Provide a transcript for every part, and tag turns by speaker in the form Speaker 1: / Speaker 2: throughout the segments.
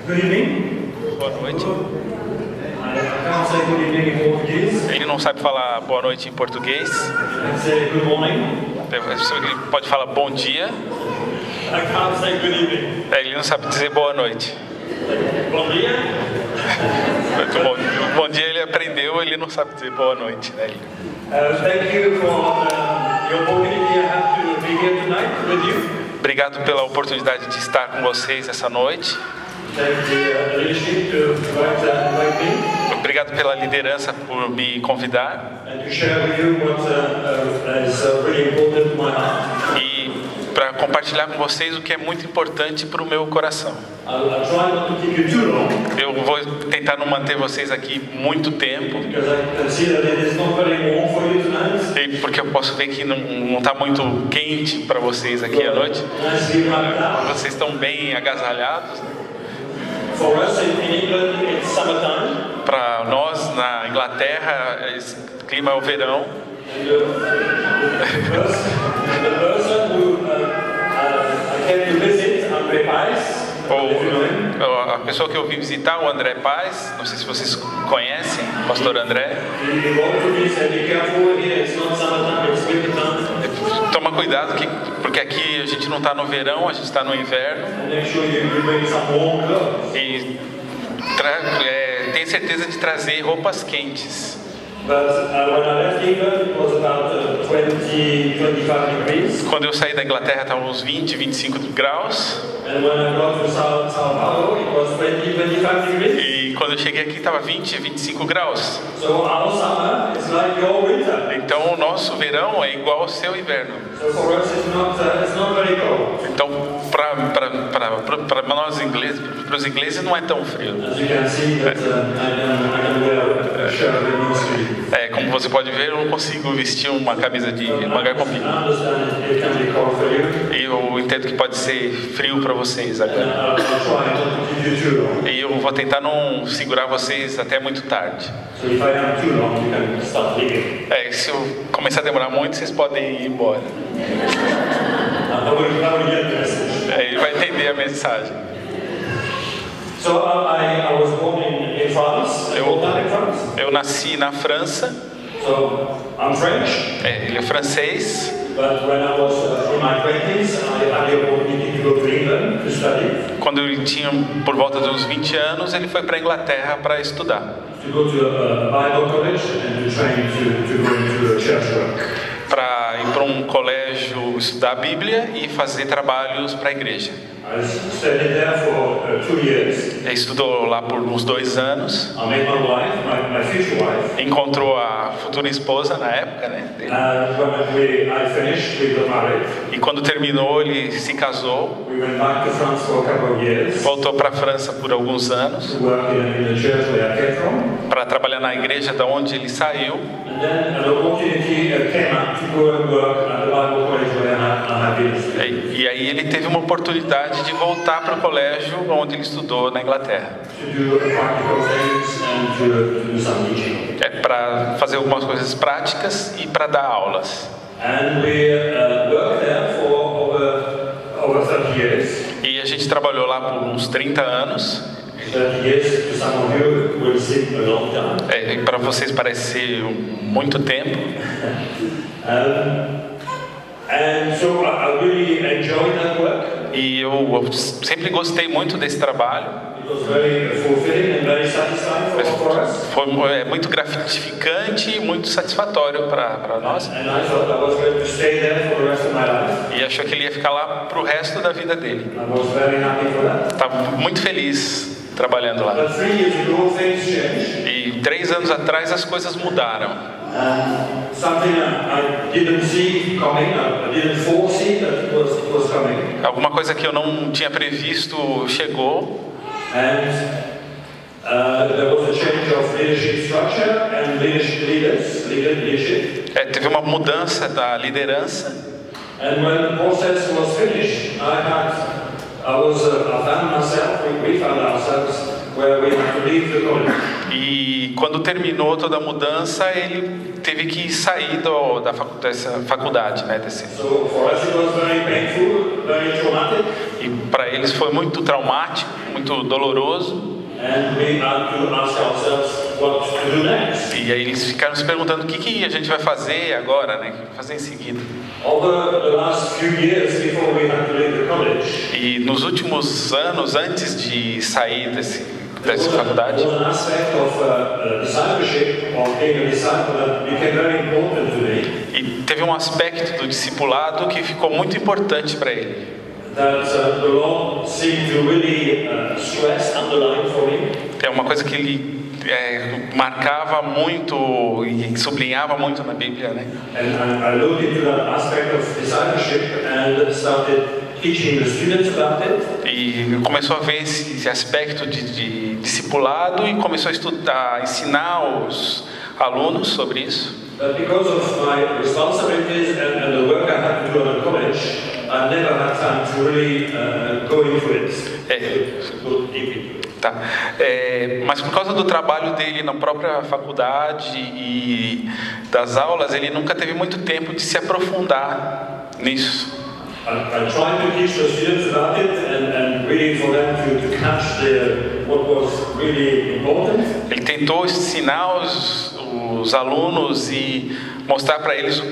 Speaker 1: Good evening.
Speaker 2: Boa noite.
Speaker 1: I can't say good evening in Portuguese.
Speaker 2: Ele não sabe falar boa noite em português.
Speaker 1: I say good morning.
Speaker 2: Ele pode falar bom dia.
Speaker 1: I can't say good evening.
Speaker 2: Ele não sabe dizer boa noite.
Speaker 1: Bom dia.
Speaker 2: Bom dia ele aprendeu, ele não sabe dizer boa noite, né?
Speaker 1: Thank you for the opportunity I have to be here tonight with you.
Speaker 2: Obrigado pela oportunidade de estar com vocês essa noite.
Speaker 1: Thank the leadership to invite me.
Speaker 2: Obrigado pela liderança por me convidar.
Speaker 1: And to share with you what is really important to my heart.
Speaker 2: E para compartilhar com vocês o que é muito importante para o meu coração.
Speaker 1: I'll try not to keep you too long.
Speaker 2: Eu vou tentar não manter vocês aqui muito tempo.
Speaker 1: Because I can see that it is not very warm for you tonight.
Speaker 2: E porque eu posso ver que não está muito quente para vocês aqui à noite.
Speaker 1: Nicely wrapped up.
Speaker 2: Vocês estão bem agasalhados.
Speaker 1: For us in England, it's summertime.
Speaker 2: Para nós na Inglaterra, esse clima é o verão.
Speaker 1: And the person who I came to visit, André Paz.
Speaker 2: Ou a pessoa que eu vim visitar, o André Paz, não sei se vocês conhecem, o pastor André.
Speaker 1: He wrote to me, said, "Be careful here. It's not summertime, it's wintertime.
Speaker 2: Toma cuidado, porque aqui a gente não está no verão, a gente está no inverno.
Speaker 1: And make sure you bring some warm clothes."
Speaker 2: E tenha certeza de trazer roupas quentes.
Speaker 1: But when I left England, it was about 20, 25 degrees.
Speaker 2: Quando eu saí da Inglaterra, estava uns 20, 25 graus.
Speaker 1: And when I got to Sao Paulo, it was 20, 25 degrees.
Speaker 2: E quando eu cheguei aqui, estava 20, 25 graus.
Speaker 1: So our summer is like your winter.
Speaker 2: Então o nosso verão é igual ao seu inverno.
Speaker 1: So for us, it's not very cold.
Speaker 2: Então para nós ingleses, para os ingleses não é tão frio.
Speaker 1: As you can see, that I can wear a shirt with no sleeve.
Speaker 2: Como você pode ver, eu não consigo vestir uma camisa de manga comprida.
Speaker 1: I understand it can be cold for you.
Speaker 2: E eu entendo que pode ser frio para vocês agora.
Speaker 1: I'll try not to keep you too long.
Speaker 2: E eu vou tentar não segurar vocês até muito tarde.
Speaker 1: So if I am too long, you can start leaving.
Speaker 2: Se eu começar a demorar muito, vocês podem ir embora.
Speaker 1: I will get the message.
Speaker 2: Ele vai entender a mensagem.
Speaker 1: So I was born in France. In France.
Speaker 2: Eu nasci na França.
Speaker 1: So I'm French.
Speaker 2: Ele é francês.
Speaker 1: But when I was in my 20s, I had the opportunity to go to England to study.
Speaker 2: Quando ele tinha por volta de uns 20 anos, ele foi para a Inglaterra para estudar.
Speaker 1: To go to a Bible college and to train to go into a church work.
Speaker 2: Para ir para um colégio estudar a Bíblia e fazer trabalhos para a igreja.
Speaker 1: I studied there for 2 years.
Speaker 2: Ele estudou lá por uns 2 anos.
Speaker 1: I met my wife, my future wife.
Speaker 2: Encontrou a futura esposa na época, né?
Speaker 1: And when I finished, we got married.
Speaker 2: E quando terminou, ele se casou.
Speaker 1: We went back to France for a couple of years.
Speaker 2: Voltou para a França por alguns anos.
Speaker 1: To work in the church where I came from.
Speaker 2: Para trabalhar na igreja da onde ele saiu.
Speaker 1: And then an opportunity came up to go and work at the Bible college where I had been.
Speaker 2: E aí ele teve uma oportunidade de voltar para o colégio onde ele estudou na Inglaterra.
Speaker 1: To do practical things and to do some teaching.
Speaker 2: Para fazer algumas coisas práticas e para dar aulas.
Speaker 1: And we worked there for over 30 years.
Speaker 2: E a gente trabalhou lá por uns 30 anos.
Speaker 1: 30 years to some of you will seem a long time.
Speaker 2: Para vocês parece ser muito tempo.
Speaker 1: And so I really enjoyed that work.
Speaker 2: E eu sempre gostei muito desse trabalho.
Speaker 1: It was very fulfilling and very satisfying for us.
Speaker 2: Foi muito gratificante e muito satisfatório para nós.
Speaker 1: And I thought I was going to stay there for the rest of my life.
Speaker 2: E achou que ele ia ficar lá para o resto da vida dele.
Speaker 1: I was very happy for that.
Speaker 2: Estava muito feliz trabalhando lá.
Speaker 1: But 3 years ago, things changed.
Speaker 2: E 3 anos atrás as coisas mudaram.
Speaker 1: Something I didn't see coming, I didn't foresee that it was coming.
Speaker 2: Alguma coisa que eu não tinha previsto chegou.
Speaker 1: And there was a change of leadership structure and leadership.
Speaker 2: Teve uma mudança da liderança.
Speaker 1: And when the process was finished, we found ourselves where we had to leave the college.
Speaker 2: E quando terminou toda a mudança, ele teve que sair dessa faculdade, né?
Speaker 1: So for us it was very painful, very traumatic.
Speaker 2: E para eles foi muito traumático, muito doloroso.
Speaker 1: And we had to ask ourselves what to do next.
Speaker 2: E aí eles ficaram se perguntando o que a gente vai fazer agora, né? O que fazer em seguida.
Speaker 1: Over the last few years before we had to leave the college,
Speaker 2: E nos últimos anos, antes de sair dessa faculdade,
Speaker 1: there was an aspect of discipleship, of being a disciple, that became very important to me.
Speaker 2: e teve um aspecto do discipulado que ficou muito importante para ele.
Speaker 1: That the Lord seemed to really stress, underline for me.
Speaker 2: É uma coisa que ele marcava muito e sublinhava muito na Bíblia, né?
Speaker 1: And I looked into that aspect of discipleship and started teaching the students about it.
Speaker 2: E começou a ver esse aspecto de discipulado e começou a estudar, ensinar os alunos sobre isso.
Speaker 1: But because of my responsibilities and the work I had to do at the college, I never had time to really go into it. Go deep into it.
Speaker 2: Tá. Mas por causa do trabalho dele na própria faculdade e das aulas, ele nunca teve muito tempo de se aprofundar nisso.
Speaker 1: I tried to teach the students about it and really for them to catch what was really important.
Speaker 2: Ele tentou ensinar os alunos e mostrar para eles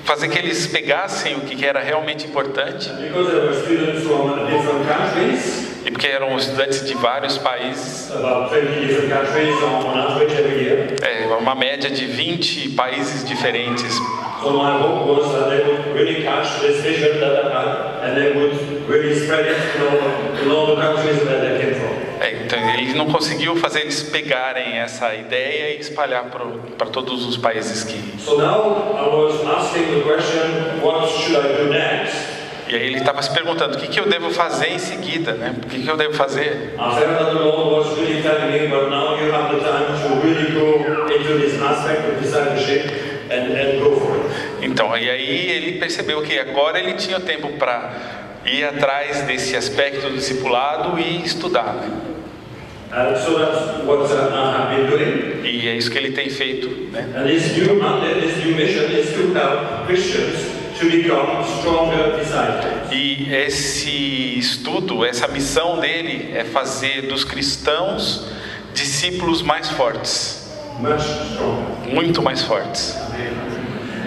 Speaker 2: fazer que eles pegassem o que era realmente importante.
Speaker 1: Because there were students from different countries.
Speaker 2: E porque eram estudantes de vários países.
Speaker 1: About 20 different countries on average every year.
Speaker 2: Uma média de 20 países diferentes.
Speaker 1: So my hope was that they would really catch this vision that I had and they would really spread it to all the countries that they came from.
Speaker 2: Então ele não conseguiu fazer eles pegarem essa ideia e espalhar para todos os países que.
Speaker 1: So now I was asking the question, what should I do next?
Speaker 2: E aí ele estava se perguntando, o que eu devo fazer em seguida, né? O que eu devo fazer?
Speaker 1: I felt that the Lord was really telling me, but now you have the time to really go into this aspect of discipleship and go for it.
Speaker 2: Então, e aí ele percebeu que agora ele tinha tempo para ir atrás desse aspecto do discipulado e estudar, né?
Speaker 1: So that's what I have been doing.
Speaker 2: E é isso que ele tem feito, né?
Speaker 1: And this new mandate, this new mission is to help Christians to become stronger disciples.
Speaker 2: E esse estudo, essa missão dele é fazer dos cristãos discípulos mais fortes.
Speaker 1: Much stronger.
Speaker 2: Muito mais fortes.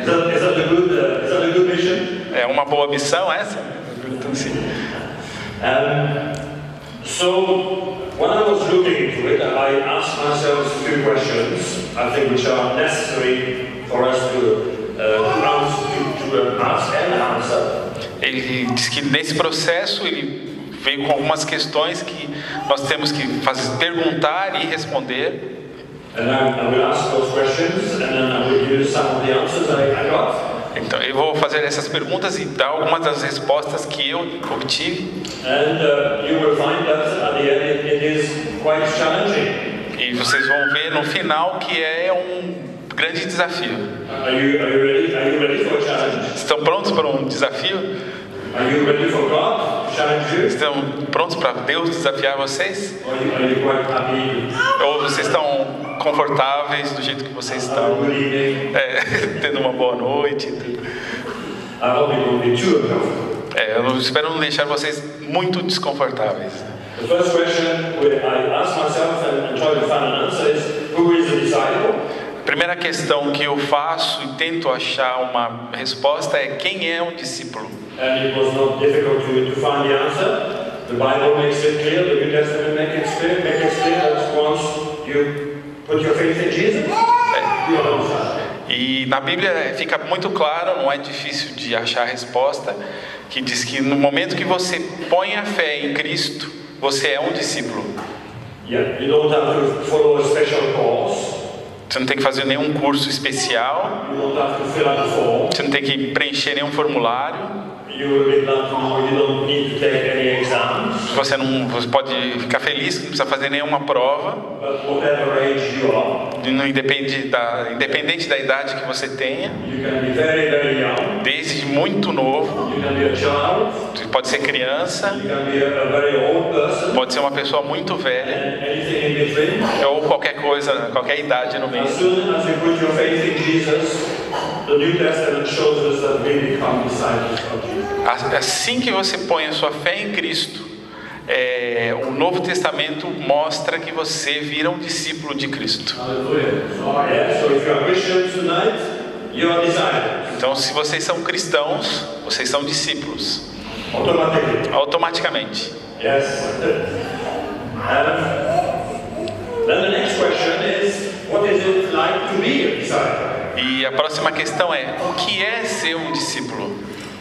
Speaker 1: Is that a good mission?
Speaker 2: É uma boa missão essa? Então, sim.
Speaker 1: So when I was looking into it, I asked myself a few questions, I think, which are necessary for us to ask and answer.
Speaker 2: Ele diz que nesse processo ele veio com algumas questões que nós temos que perguntar e responder.
Speaker 1: And I will ask those questions, and then I will give you some of the answers I got.
Speaker 2: Então eu vou fazer essas perguntas e dar algumas das respostas que eu obtive.
Speaker 1: And you will find that at the end it is quite challenging.
Speaker 2: E vocês vão ver no final que é um grande desafio.
Speaker 1: Are you ready? Are you ready for a challenge?
Speaker 2: Estão prontos para um desafio?
Speaker 1: Are you ready for God to challenge you?
Speaker 2: Estão prontos para Deus desafiar vocês?
Speaker 1: Or are you quite happy?
Speaker 2: Ou vocês estão confortáveis do jeito que vocês estão?
Speaker 1: Good evening.
Speaker 2: Tendo uma boa noite.
Speaker 1: I hope it won't be too uncomfortable.
Speaker 2: Eu espero não deixar vocês muito desconfortáveis.
Speaker 1: The first question I ask myself and try to find an answer is, who is a disciple?
Speaker 2: A primeira questão que eu faço e tento achar uma resposta é quem é um discípulo.
Speaker 1: And it was not difficult to find the answer. The Bible makes it clear, the New Testament makes it clear that once you put your faith in Jesus, you are a disciple.
Speaker 2: E na Bíblia fica muito claro, não é difícil de achar a resposta, que diz que no momento que você põe a fé em Cristo, você é um discípulo.
Speaker 1: Yeah, you don't have to follow a special course.
Speaker 2: Você não tem que fazer nenhum curso especial.
Speaker 1: You don't have to fill out a form.
Speaker 2: Você não tem que preencher nenhum formulário.
Speaker 1: You don't need to take any exams.
Speaker 2: Você pode ficar feliz que não precisa fazer nenhuma prova.
Speaker 1: But whatever age you are,
Speaker 2: Não independente da idade que você tenha.
Speaker 1: you can be very, very young.
Speaker 2: Desde muito novo.
Speaker 1: You can be a child.
Speaker 2: Você pode ser criança.
Speaker 1: You can be a very old person.
Speaker 2: Pode ser uma pessoa muito velha.
Speaker 1: And anything in between.
Speaker 2: Ou qualquer coisa, qualquer idade no meio.
Speaker 1: As soon as you put your faith in Jesus, the New Testament shows us that we become disciples of Jesus.
Speaker 2: Assim que você põe a sua fé em Cristo, o Novo Testamento mostra que você vira um discípulo de Cristo.
Speaker 1: So if you are Christians tonight, you are disciples.
Speaker 2: Então, se vocês são cristãos, vocês são discípulos. Automaticamente.
Speaker 1: Yes. Then the next question is, what is it like to be a disciple?
Speaker 2: E a próxima questão é, o que é ser um discípulo?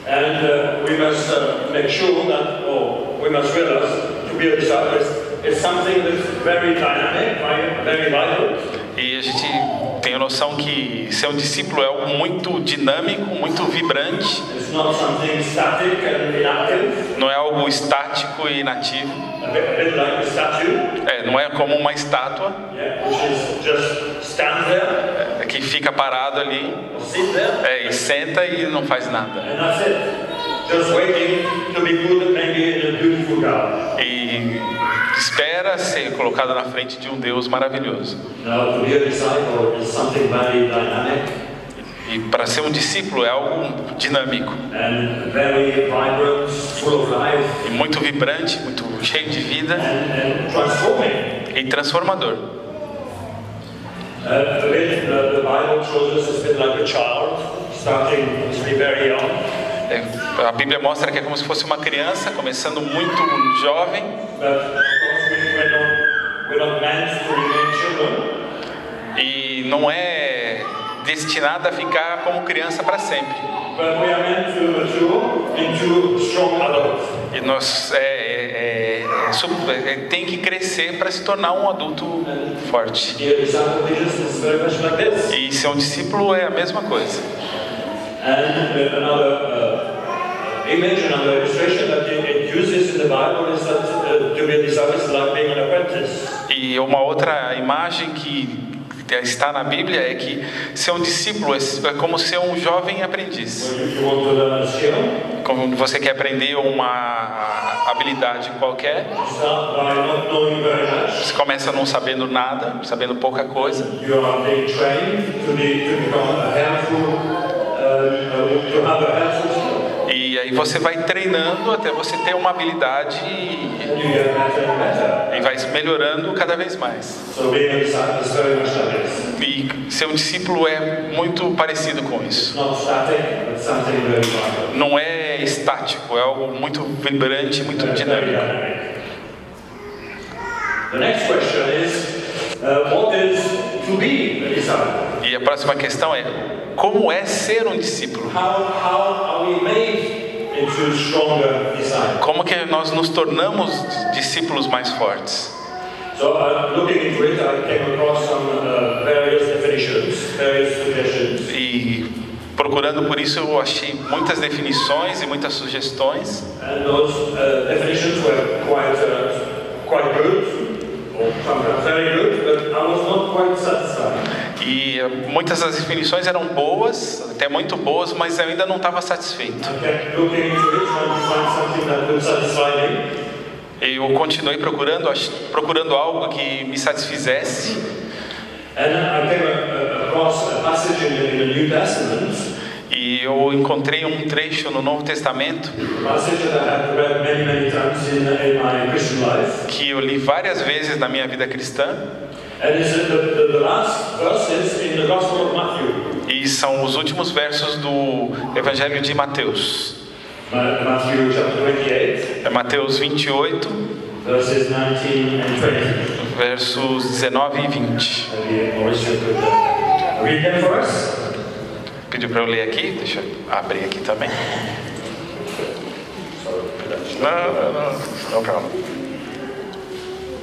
Speaker 1: And we must make sure that, or we must realize, to be a disciple is something that's very dynamic, very vital.
Speaker 2: E a gente tem a noção que ser um discípulo é algo muito dinâmico, muito vibrante.
Speaker 1: It's not something static and inactive.
Speaker 2: Não é algo estático e inativo.
Speaker 1: A bit like a statue.
Speaker 2: Não é como uma estátua.
Speaker 1: Yeah, which is just stand there.
Speaker 2: Que fica parado ali.
Speaker 1: Or sit there.
Speaker 2: E senta e não faz nada.
Speaker 1: And that's it. Just waiting to be put maybe in a beautiful garden.
Speaker 2: E espera ser colocado na frente de um Deus maravilhoso.
Speaker 1: Now, to be a disciple is something very dynamic.
Speaker 2: E para ser um discípulo é algo dinâmico.
Speaker 1: And very vibrant, full of life.
Speaker 2: E muito vibrante, muito cheio de vida.
Speaker 1: And transforming.
Speaker 2: E transformador.
Speaker 1: The Bible shows us it's a bit like a child, starting to be very young.
Speaker 2: A Bíblia mostra que é como se fosse uma criança, começando muito jovem. E não é destinada a ficar como criança para sempre. E nós tem que crescer para se tornar um adulto forte. E ser um discípulo é a mesma coisa.
Speaker 1: Image, another illustration that it uses in the Bible is that to be a disciple is like being an apprentice.
Speaker 2: E uma outra imagem que está na Bíblia é que ser um discípulo é como ser um jovem aprendiz. Quando você quer aprender uma habilidade qualquer, você começa não sabendo nada, sabendo pouca coisa.
Speaker 1: You are being trained to become a helpful, to have a helpful skill.
Speaker 2: E aí você vai treinando até você ter uma habilidade e vai melhorando cada vez mais. E ser um discípulo é muito parecido com isso. Não é estático, é algo muito vibrante, muito dinâmico. E a próxima questão é: como é ser um discípulo? Como que nós nos tornamos discípulos mais fortes? E procurando por isso eu achei muitas definições e muitas sugestões. E muitas das definições eram boas, até muito boas, mas eu ainda não estava satisfeito. Eu continuei procurando algo que me satisfizesse. E eu encontrei um trecho no Novo Testamento que eu li várias vezes na minha vida cristã. E são os últimos versos do Evangelho de Mateus. É Mateus 28, versos 19 e 20. Pediu para eu ler aqui, deixa eu abrir aqui também. No problem.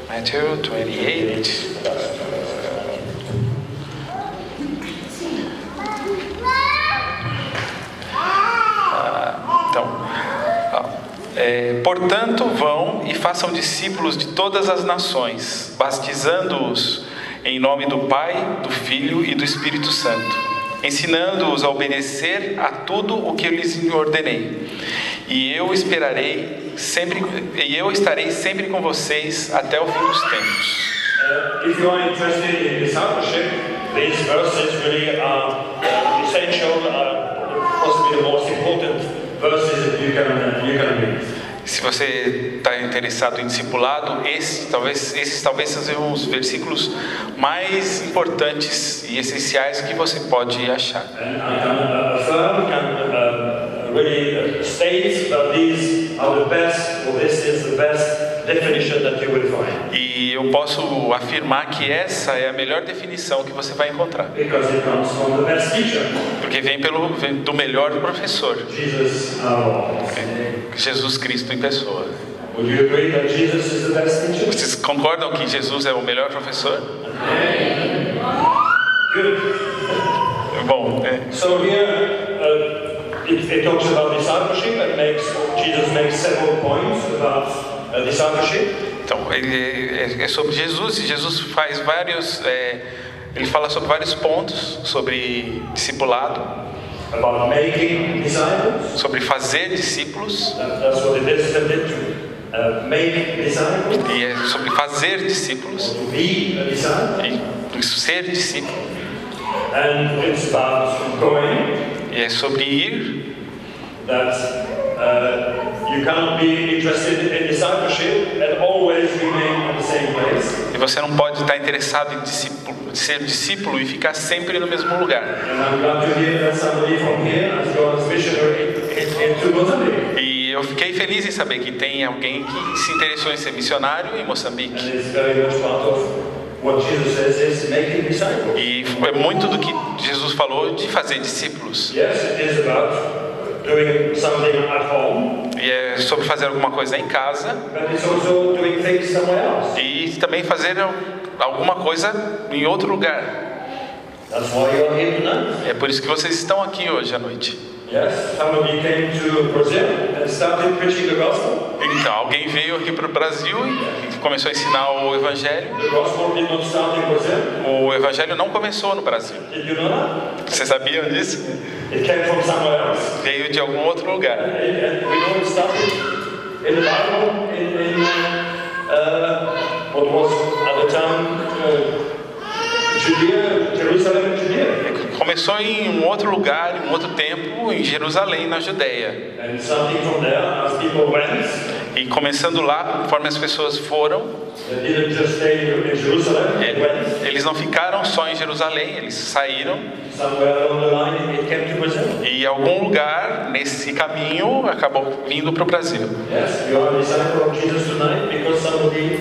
Speaker 2: Matthew 28. Portanto, vão e façam discípulos de todas as nações, batizando-os em nome do Pai, do Filho e do Espírito Santo, ensinando-os a obedecer a tudo o que eu lhes ordenei. E eu estarei sempre com vocês até o fim dos tempos.
Speaker 1: If you are interested in discipleship, these verses really are essential, possibly the most important verses that you can read.
Speaker 2: Se você está interessado em discipulado, esses talvez sejam os versículos mais importantes e essenciais que você pode achar.
Speaker 1: And I can affirm and really state that these are the best, or this is the best definition that you will find.
Speaker 2: E eu posso afirmar que essa é a melhor definição que você vai encontrar.
Speaker 1: Because it comes from the best teacher.
Speaker 2: Porque vem do melhor professor.
Speaker 1: Jesus our Lord.
Speaker 2: Jesus Cristo em pessoa.
Speaker 1: Would you agree that Jesus is the best teacher?
Speaker 2: Vocês concordam que Jesus é o melhor professor?
Speaker 1: Good.
Speaker 2: Bom,
Speaker 1: So here it talks about discipleship and Jesus makes several points about discipleship.
Speaker 2: Então, é sobre Jesus, e Jesus faz ele fala sobre vários pontos sobre discipulado,
Speaker 1: About making disciples.
Speaker 2: sobre fazer discípulos,
Speaker 1: That's what it is, isn't it? To make disciples.
Speaker 2: e é sobre fazer discípulos,
Speaker 1: To be a disciple.
Speaker 2: e ser discípulo,
Speaker 1: And it's about going.
Speaker 2: e é sobre ir.
Speaker 1: That you cannot be interested in discipleship and always remain at the same place.
Speaker 2: E você não pode estar interessado em ser discípulo e ficar sempre no mesmo lugar.
Speaker 1: And I'm glad to hear that somebody from here has gone as missionary into Mozambique.
Speaker 2: E eu fiquei feliz em saber que tem alguém que se interessou em ser missionário em Moçambique.
Speaker 1: And it's very much part of what Jesus says is making disciples.
Speaker 2: E é muito do que Jesus falou de fazer discípulos.
Speaker 1: Yes, it is about doing something at home,
Speaker 2: E é sobre fazer alguma coisa em casa
Speaker 1: but it's also doing things somewhere else.
Speaker 2: e também fazer alguma coisa em outro lugar.
Speaker 1: That's why you're here tonight.
Speaker 2: É por isso que vocês estão aqui hoje à noite.
Speaker 1: Yes, some of you came to Brazil and started preaching the gospel.
Speaker 2: Então, alguém veio aqui para o Brasil e começou a ensinar o Evangelho.
Speaker 1: The gospel did not start in Brazil.
Speaker 2: O Evangelho não começou no Brasil.
Speaker 1: Did you know that?
Speaker 2: Vocês sabiam disso?
Speaker 1: It came from somewhere else.
Speaker 2: Veio de algum outro lugar.
Speaker 1: And we know it started in the Bible, in what was at the time Judea, Jerusalem, Judea.
Speaker 2: Começou em um outro lugar, em um outro tempo, em Jerusalém, na Judéia.
Speaker 1: And starting from there, as people went,
Speaker 2: E começando lá, conforme as pessoas foram,
Speaker 1: they didn't just stay in Jerusalem, they went.
Speaker 2: eles não ficaram só em Jerusalém, eles saíram
Speaker 1: Somewhere along the line, it came to Brazil.
Speaker 2: e em algum lugar nesse caminho acabou vindo para o Brasil.
Speaker 1: Yes, you are a disciple of Jesus tonight because somebody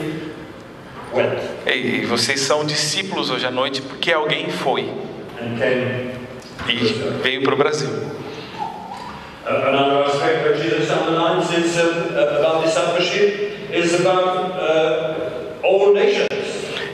Speaker 1: went
Speaker 2: E vocês são discípulos hoje à noite porque alguém foi
Speaker 1: and came.
Speaker 2: e veio para o Brasil.
Speaker 1: Another aspect that Jesus underlines is about discipleship is about all nations.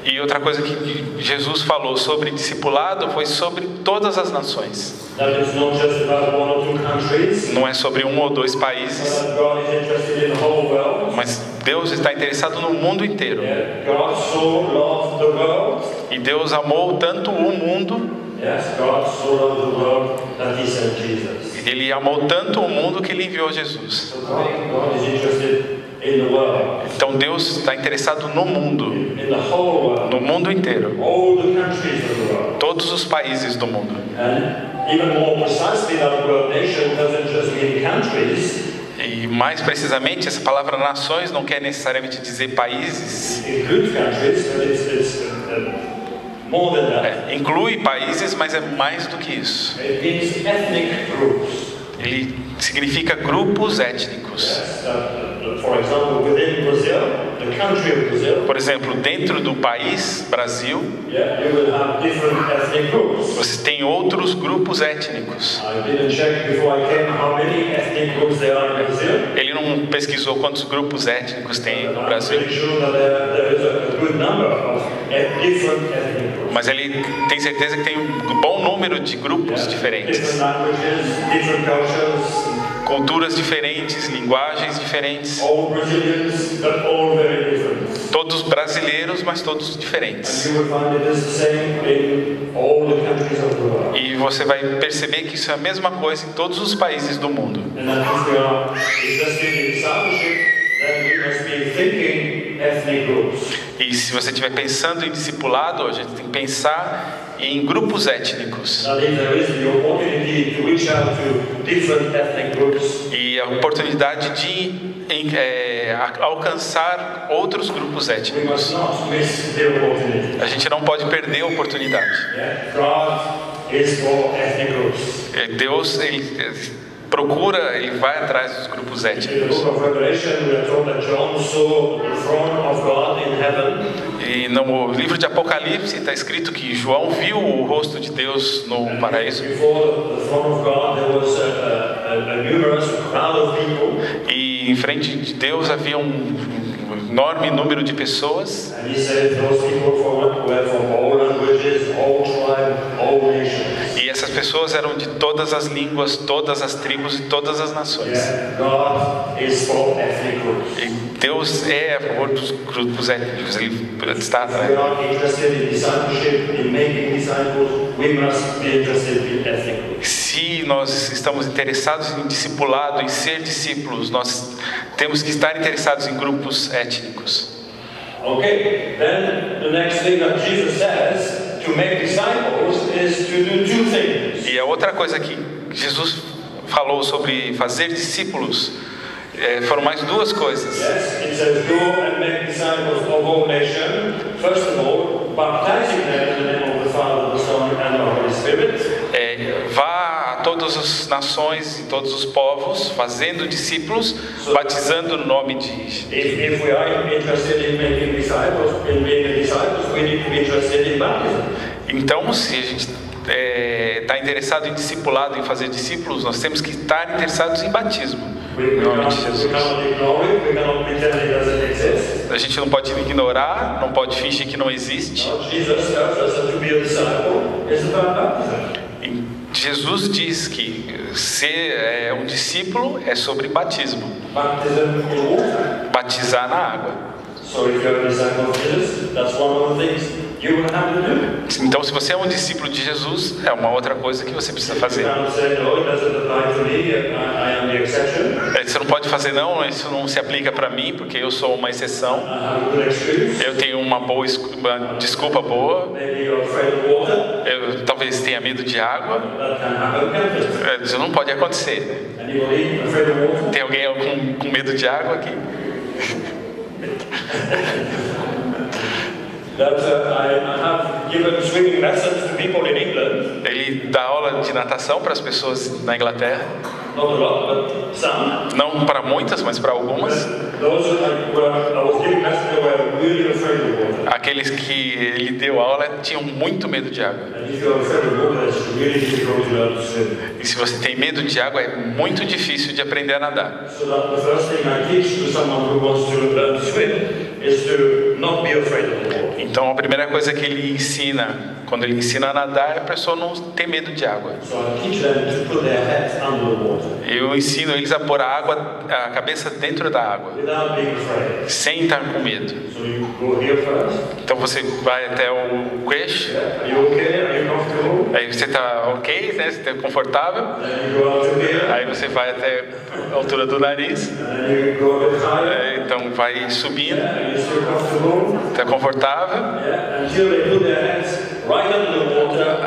Speaker 2: E outra coisa que Jesus falou sobre discipulado foi sobre todas as nações.
Speaker 1: That is not just about one or two countries,
Speaker 2: Não é sobre um ou dois
Speaker 1: but
Speaker 2: países,
Speaker 1: that God is interested in the whole world.
Speaker 2: mas Deus está interessado no mundo inteiro.
Speaker 1: Yeah. God so loved the world.
Speaker 2: E Deus amou tanto o mundo,
Speaker 1: Yes, God so loved the world that He sent Jesus.
Speaker 2: Ele amou tanto o mundo que Ele enviou Jesus.
Speaker 1: So God is interested in the world,
Speaker 2: Então Deus está interessado no mundo,
Speaker 1: in the whole world,
Speaker 2: no mundo inteiro,
Speaker 1: all the countries of the world.
Speaker 2: todos os países do mundo.
Speaker 1: And even more precisely, that word nation doesn't just mean countries.
Speaker 2: E mais precisamente, essa palavra nações não quer necessariamente dizer países.
Speaker 1: It includes countries, but it's more than that.
Speaker 2: Inclui países, mas é mais do que isso.
Speaker 1: It means ethnic groups.
Speaker 2: Ele significa grupos étnicos.
Speaker 1: Yes, for example, within Brazil, the country of Brazil,
Speaker 2: Por exemplo, dentro do país, Brasil,
Speaker 1: yeah, you will have different ethnic groups.
Speaker 2: você tem outros grupos étnicos.
Speaker 1: I didn't check before I came how many ethnic groups there are in Brazil.
Speaker 2: Ele não pesquisou quantos grupos étnicos tem no
Speaker 1: I'm
Speaker 2: Brasil,
Speaker 1: pretty sure that there is a good number of different ethnic groups.
Speaker 2: mas ele tem certeza que tem um bom número de grupos diferentes.
Speaker 1: Different languages, different cultures,
Speaker 2: Culturas diferentes, linguagens diferentes.
Speaker 1: all Brazilians, but all very different.
Speaker 2: Todos brasileiros, mas todos diferentes.
Speaker 1: And you will find it is the same in all the countries of the world.
Speaker 2: E você vai perceber que isso é a mesma coisa em todos os países do mundo.
Speaker 1: And that if we are investing in discipleship, then we must be thinking ethnic groups.
Speaker 2: E se você estiver pensando em discipulado, a gente tem que pensar em grupos étnicos.
Speaker 1: I think there is the opportunity to reach out to different ethnic groups.
Speaker 2: E a oportunidade de alcançar outros grupos
Speaker 1: We
Speaker 2: étnicos.
Speaker 1: must not miss the opportunity.
Speaker 2: A gente não pode perder a oportunidade.
Speaker 1: Yeah? God is for ethnic groups.
Speaker 2: Deus, ele procura, ele vai atrás dos grupos
Speaker 1: In the
Speaker 2: étnicos.
Speaker 1: book of Revelation, we are told that John saw the throne of God in heaven.
Speaker 2: E no livro de Apocalipse está escrito que João viu o rosto de Deus no paraíso.
Speaker 1: Before the throne of God, there was a numerous crowd of people.
Speaker 2: E em frente de Deus havia um enorme número de pessoas.
Speaker 1: And he said those people were from all languages, all tribes, all nations.
Speaker 2: E essas pessoas eram de todas as línguas, todas as tribos e todas as nações.
Speaker 1: Yeah, God is for ethnic groups.
Speaker 2: E Deus é a favor dos grupos étnicos. Ele está
Speaker 1: If we are interested in discipleship, in making disciples, we must be interested in ethnic groups.
Speaker 2: Se nós estamos interessados em discipulado, em ser discípulos, nós temos que estar interessados em grupos étnicos.
Speaker 1: Okay, then the next thing that Jesus says to make disciples is to do two things.
Speaker 2: E a outra coisa que Jesus falou sobre fazer discípulos foram mais duas coisas.
Speaker 1: Yes, it says go and make disciples of all nations. First of all, baptizing them in the name of the Father, the Son, and the Holy Spirit.
Speaker 2: Vá a todas as nações e todos os povos, fazendo discípulos, batizando no nome de...
Speaker 1: If we are interested in making disciples, in being disciples, we need to be interested in baptism.
Speaker 2: Então, se a gente está interessado em discipulado, em fazer discípulos, nós temos que estar interessados em batismo. Em nome de Jesus. A gente não pode ignorar, não pode fingir que não existe. Jesus diz que ser um discípulo é sobre batismo. Batizar na água. Então, se você é um discípulo de Jesus, é uma outra coisa que você precisa fazer. Você não pode fazer, não, isso não se aplica para mim, porque eu sou uma exceção. Eu tenho uma desculpa boa. Eu talvez tenha medo de água. Isso não pode acontecer. Tem alguém com medo de água aqui? Ele dá aula de natação para as pessoas na Inglaterra. Não para muitas, mas para algumas. Aqueles que ele deu aula tinham muito medo de água. E se você tem medo de água, é muito difícil de aprender a nadar. Então a primeira coisa que ele ensina, quando ele ensina a nadar, é a pessoa não ter medo de água. Eu ensino eles a pôr a cabeça dentro da água, sem estar com medo. Então você vai até o queixo. Aí você está ok, né? Você está confortável. Aí você vai até a altura do nariz. Então vai subindo. Está confortável.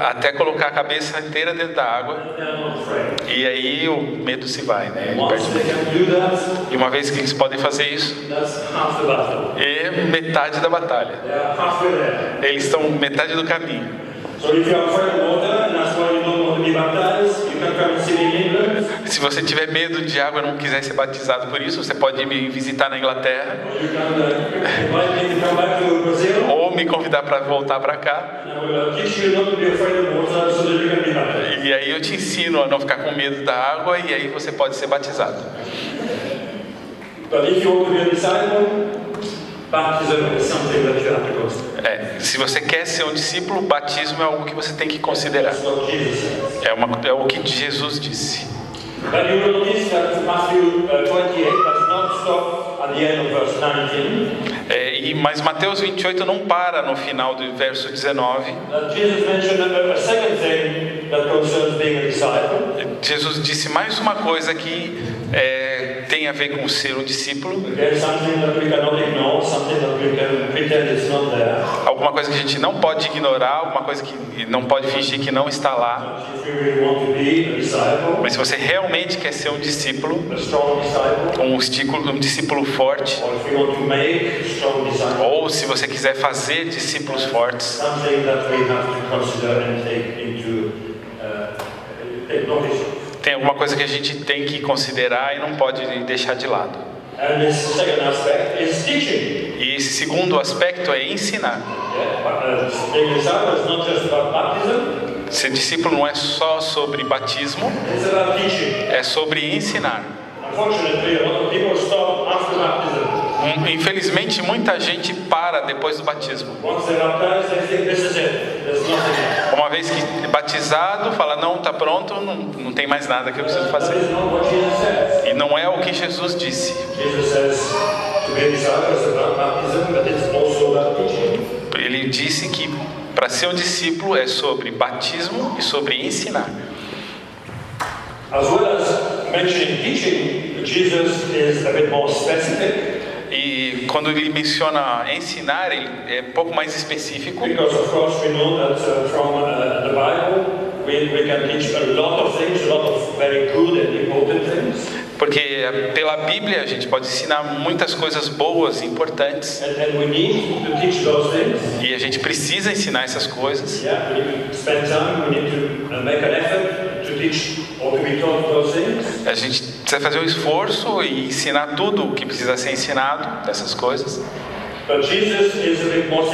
Speaker 2: Até colocar a cabeça inteira dentro da água. E aí o medo se vai, né? E uma vez que eles podem fazer isso, é metade da batalha. Eles estão metade do caminho. Se você tiver medo de água e não quiser ser batizado por isso, você pode me visitar na Inglaterra ou me convidar para voltar para cá. E aí eu te ensino a não ficar com medo da água e aí você pode ser batizado. Se você quer ser um discípulo, batismo é algo que você tem que considerar. É o que Jesus disse. Mas Mateus 28 não para no final do verso 19. Jesus disse mais uma coisa que tem a ver com ser um discípulo.
Speaker 1: Again, something that we cannot ignore, something that we can pretend is not there.
Speaker 2: Alguma coisa que a gente não pode ignorar, alguma coisa que não pode fingir que não está lá.
Speaker 1: If we really want to be a disciple,
Speaker 2: Mas se você realmente quer ser um discípulo,
Speaker 1: a strong disciple,
Speaker 2: um discípulo forte,
Speaker 1: or if we want to make strong disciples,
Speaker 2: ou se você quiser fazer discípulos fortes,
Speaker 1: something that we have to consider and take into take notice of.
Speaker 2: tem alguma coisa que a gente tem que considerar e não pode deixar de lado.
Speaker 1: And this second aspect is teaching.
Speaker 2: E esse segundo aspecto é ensinar.
Speaker 1: Being a disciple is not just about baptism,
Speaker 2: Ser discípulo não é só sobre batismo,
Speaker 1: it's about teaching.
Speaker 2: é sobre ensinar.
Speaker 1: Unfortunately, a lot of people stop after baptism.
Speaker 2: Infelizmente, muita gente para depois do batismo.
Speaker 1: Once they're baptized, they think this is it. There's nothing else.
Speaker 2: Uma vez que é batizado, fala, não, está pronto, não tem mais nada que eu preciso
Speaker 1: That
Speaker 2: fazer.
Speaker 1: is not what Jesus says.
Speaker 2: E não é o que Jesus disse.
Speaker 1: Jesus says to be a disciple is about baptism, but it's also about teaching.
Speaker 2: Ele disse que para ser um discípulo é sobre batismo e sobre ensinar.
Speaker 1: As well as mentioning teaching, Jesus is a bit more specific.
Speaker 2: E quando ele menciona ensinar, ele é um pouco mais específico.
Speaker 1: Because of course we know that from the Bible we can teach a lot of things, a lot of very good and important things.
Speaker 2: Porque pela Bíblia a gente pode ensinar muitas coisas boas e importantes.
Speaker 1: And we need to teach those things.
Speaker 2: E a gente precisa ensinar essas coisas.
Speaker 1: Yeah, we need to spend time, we need to make an effort to teach or to be taught those things.
Speaker 2: A gente precisa fazer um esforço e ensinar tudo o que precisa ser ensinado dessas coisas.
Speaker 1: But Jesus is a bit more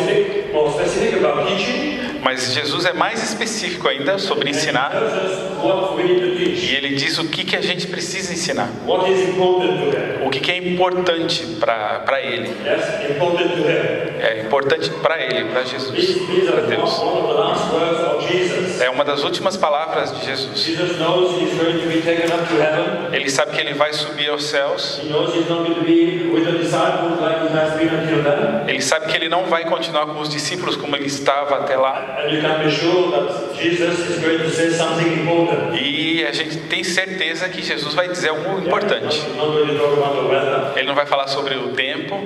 Speaker 1: specific about teaching.
Speaker 2: Mas Jesus é mais específico ainda sobre ensinar.
Speaker 1: Tells us what we need to teach.
Speaker 2: E ele diz o que a gente precisa ensinar.
Speaker 1: What is important to him.
Speaker 2: O que é importante para ele.
Speaker 1: Yes, important to him.
Speaker 2: É importante para ele, para Jesus,
Speaker 1: These
Speaker 2: para
Speaker 1: are
Speaker 2: Deus.
Speaker 1: one of the last words of Jesus.
Speaker 2: É uma das últimas palavras de Jesus.
Speaker 1: Jesus knows he's going to be taken up to heaven.
Speaker 2: Ele sabe que ele vai subir aos céus.
Speaker 1: He knows he's not going to be with the disciples like he has been until then.
Speaker 2: Ele sabe que ele não vai continuar com os discípulos como ele estava até lá.
Speaker 1: And you can be sure that Jesus is going to say something important.
Speaker 2: E a gente tem certeza que Jesus vai dizer algo importante.
Speaker 1: He's not going to talk about the weather,
Speaker 2: Ele não vai falar sobre o tempo,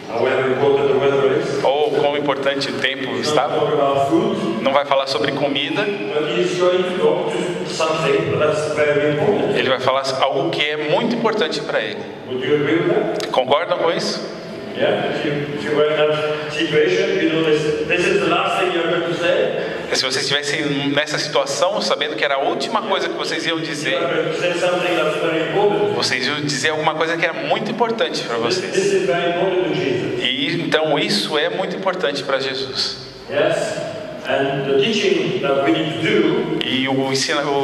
Speaker 1: however important the weather is.
Speaker 2: ou quão importante o tempo
Speaker 1: He's not
Speaker 2: estava.
Speaker 1: talk about food,
Speaker 2: Não vai falar sobre comida.
Speaker 1: but he's going to talk to something that's very important.
Speaker 2: Ele vai falar algo que é muito importante para ele.
Speaker 1: Would you agree with that?
Speaker 2: Concordam com isso?
Speaker 1: Yeah, if you were in that situation, you know this is the last thing you're going to say.
Speaker 2: Se vocês estivessem nessa situação, sabendo que era a última coisa que vocês iam dizer,
Speaker 1: You're going to say something that's very important.
Speaker 2: vocês iam dizer alguma coisa que era muito importante para
Speaker 1: This
Speaker 2: vocês.
Speaker 1: is very important to Jesus.
Speaker 2: E então isso é muito importante para Jesus.
Speaker 1: Yes, and the teaching that we need to do,
Speaker 2: E o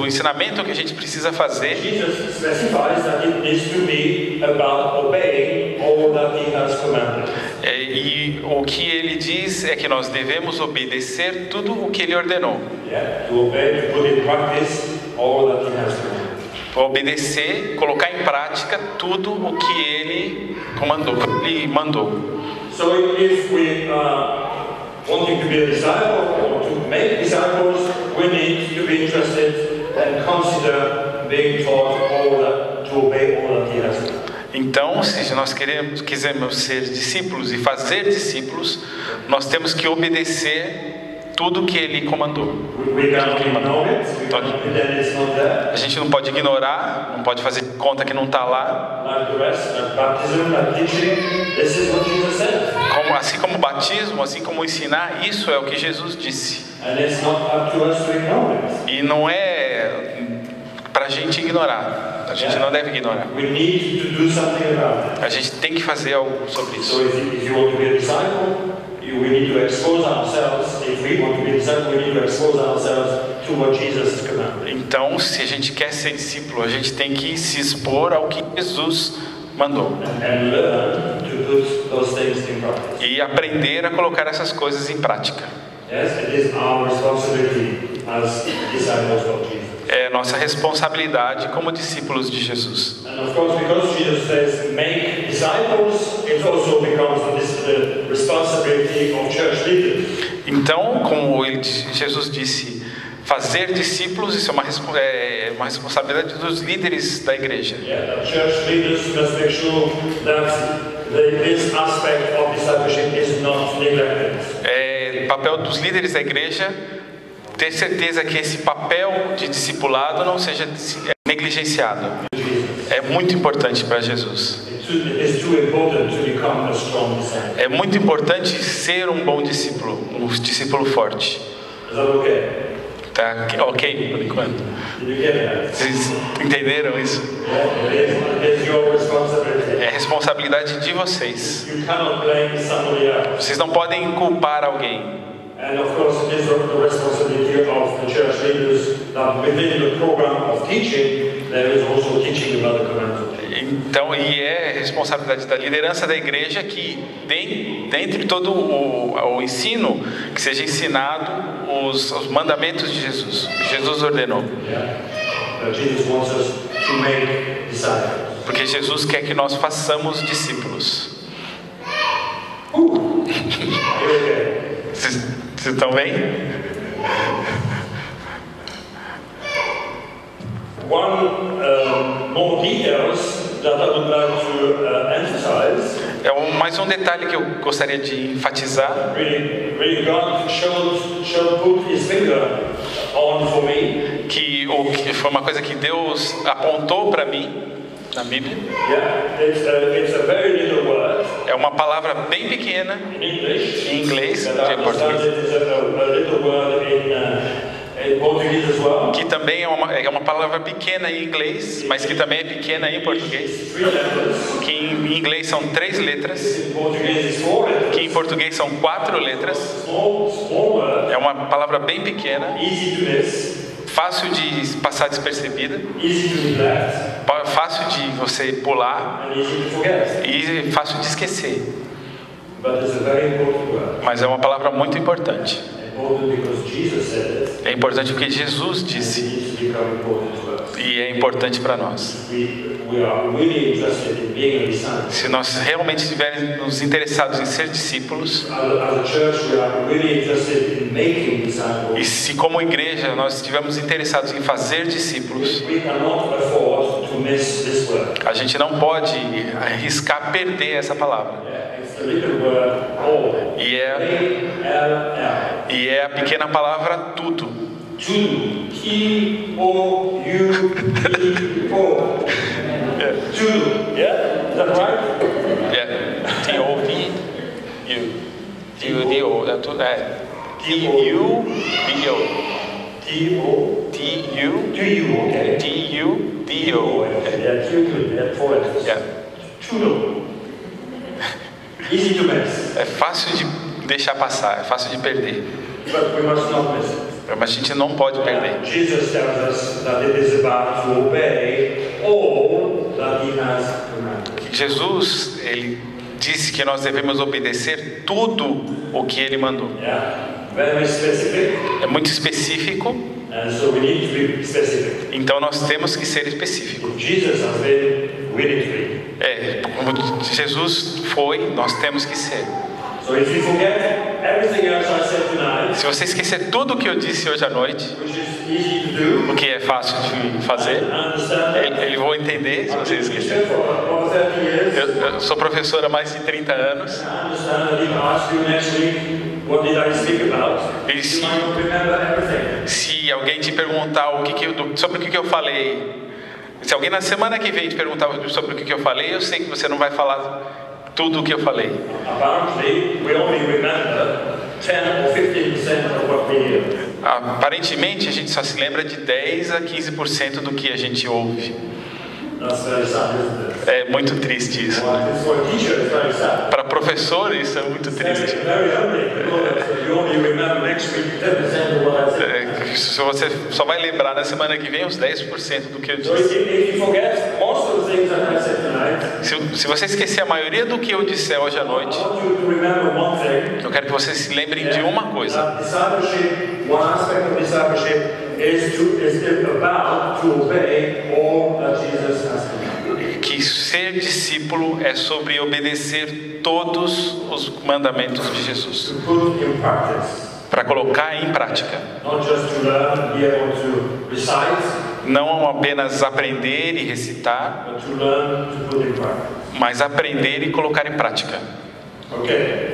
Speaker 2: ensinamento que a gente precisa fazer,
Speaker 1: Jesus specifies that it needs to be about obeying all that He has commanded.
Speaker 2: e o que ele diz é que nós devemos obedecer tudo o que ele ordenou.
Speaker 1: Yeah, to obey, to put in practice all that He has commanded.
Speaker 2: Obedecer, colocar em prática tudo o que ele mandou.
Speaker 1: So if we are wanting to be a disciple or to make disciples, we need to be interested and consider being taught all that, to obey all that He has commanded.
Speaker 2: Então, se nós quisermos ser discípulos e fazer discípulos, nós temos que obedecer tudo o que ele comandou.
Speaker 1: We cannot ignore it, we cannot pretend it's not there.
Speaker 2: A gente não pode ignorar, não pode fazer conta que não está lá.
Speaker 1: Like the rest, like baptism, like teaching, this is what Jesus said.
Speaker 2: Assim como o batismo, assim como ensinar, isso é o que Jesus disse.
Speaker 1: And it's not up to us to ignore it.
Speaker 2: E não é para a gente ignorar. A gente não deve ignorar.
Speaker 1: We need to do something about it.
Speaker 2: A gente tem que fazer algo sobre
Speaker 1: So
Speaker 2: isso.
Speaker 1: if you want to be a disciple, we need to expose ourselves. If we want to be a disciple, we need to expose ourselves to what Jesus has commanded.
Speaker 2: Então, se a gente quer ser discípulo, a gente tem que se expor ao que Jesus mandou.
Speaker 1: And learn to put those things in practice.
Speaker 2: E aprender a colocar essas coisas em prática.
Speaker 1: Yes, it is our responsibility as disciples of Jesus.
Speaker 2: É nossa responsabilidade como discípulos de Jesus.
Speaker 1: And of course, because Jesus says make disciples, it also becomes the responsibility of church leaders.
Speaker 2: Então, como Jesus disse,
Speaker 1: fazer discípulos, isso é uma responsabilidade dos líderes da igreja.
Speaker 2: Church leaders must make sure that this aspect of discipleship is not neglected.
Speaker 1: Papel dos líderes da igreja ter certeza que esse papel de discipulado não seja negligenciado. É muito importante para Jesus. É muito importante ser um bom discípulo, um discípulo forte. Tá ok por enquanto? Vocês entenderam isso? É responsabilidade de vocês. Vocês não podem culpar alguém.
Speaker 2: And of course, it is the responsibility of the church leaders that within the program of teaching, there is also teaching about the commandments.
Speaker 1: Então, e é responsabilidade da liderança da igreja que, dentro de todo o ensino, que seja ensinado os mandamentos de Jesus. Jesus ordenou.
Speaker 2: Jesus wants us to make disciples.
Speaker 1: Porque Jesus quer que nós façamos discípulos. Vocês estão bem?
Speaker 2: More details that I would like to emphasize.
Speaker 1: Mais um detalhe que eu gostaria de enfatizar.
Speaker 2: Really God put His finger on for me.
Speaker 1: Que foi uma coisa que Deus apontou para mim na Bíblia.
Speaker 2: It's a very little word.
Speaker 1: É uma palavra bem pequena em inglês, em português. Que também é uma palavra pequena em inglês, mas que também é pequena em português. Que em inglês são 3 letras, que em português são 4 letras. É uma palavra bem pequena, fácil de passar despercebida, fácil de você pular e fácil de esquecer. Mas é uma palavra muito importante. É importante porque Jesus disse. E é importante para nós. Se nós realmente estivermos interessados em ser discípulos, e se como igreja nós estivermos interessados em fazer discípulos, a gente não pode arriscar perder essa palavra. E é a pequena palavra tudo.
Speaker 2: Tudo. T-O-U-D-O. Tudo. Yeah? Is that right?
Speaker 1: Yeah. T-O-V-U. T-U-D-O. É tudo. T-U-D-O. T-O. T-U.
Speaker 2: T-U. Okay.
Speaker 1: T-U-D-O.
Speaker 2: Yeah, T-U. Yeah, 4 letters.
Speaker 1: Yeah.
Speaker 2: Tudo. Easy to miss.
Speaker 1: É fácil de deixar passar, é fácil de perder.
Speaker 2: But we must not miss it.
Speaker 1: Mas a gente não pode perder.
Speaker 2: Jesus tells us that it is about to obey all that He has commanded.
Speaker 1: Jesus, ele disse que nós devemos obedecer tudo o que ele mandou.
Speaker 2: Yeah, very specific.
Speaker 1: É muito específico.
Speaker 2: And so we need to be specific.
Speaker 1: Então nós temos que ser específicos.
Speaker 2: Jesus has been, we need to be.
Speaker 1: Como Jesus foi, nós temos que ser.
Speaker 2: So if you forget everything else I said tonight,
Speaker 1: se você esquecer tudo o que eu disse hoje à noite,
Speaker 2: which is easy to do,
Speaker 1: o que é fácil de fazer, ele vai entender se você esquecer. Eu sou professor há mais de 30 anos. E se alguém te perguntar sobre o que eu falei, se alguém na semana que vem te perguntar sobre o que eu falei, eu sei que você não vai falar tudo o que eu falei. Aparentemente a gente só se lembra de 10 a 15% do que a gente ouve. É muito triste isso. Para professor isso é muito triste. Se você só vai lembrar na semana que vem uns 10% do que eu disse. Se você esquecer a maioria do que eu disser hoje à noite, eu quero que vocês se lembrem de uma coisa. Que ser discípulo é sobre obedecer todos os mandamentos de Jesus.
Speaker 2: para colocar em prática.
Speaker 1: Not just to learn, be able to recite,
Speaker 2: Não apenas aprender e recitar,
Speaker 1: but to learn to put in practice.
Speaker 2: mas aprender e colocar em prática.
Speaker 1: Okay.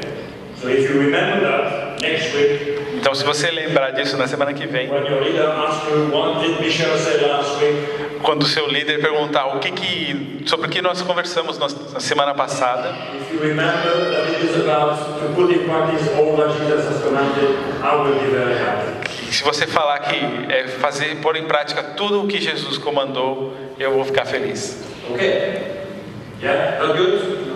Speaker 1: So if you remember that, next week,
Speaker 2: Então, se você lembrar disso na semana que vem,
Speaker 1: when your leader asks you, what did Michel say last week?
Speaker 2: quando o seu líder perguntar sobre o que nós conversamos na semana passada,
Speaker 1: If you remember that it is about to put in practice all that Jesus has commanded, I will be very happy.
Speaker 2: se você falar que é pôr em prática tudo o que Jesus comandou, eu vou ficar feliz.
Speaker 1: Okay? Yeah, that good?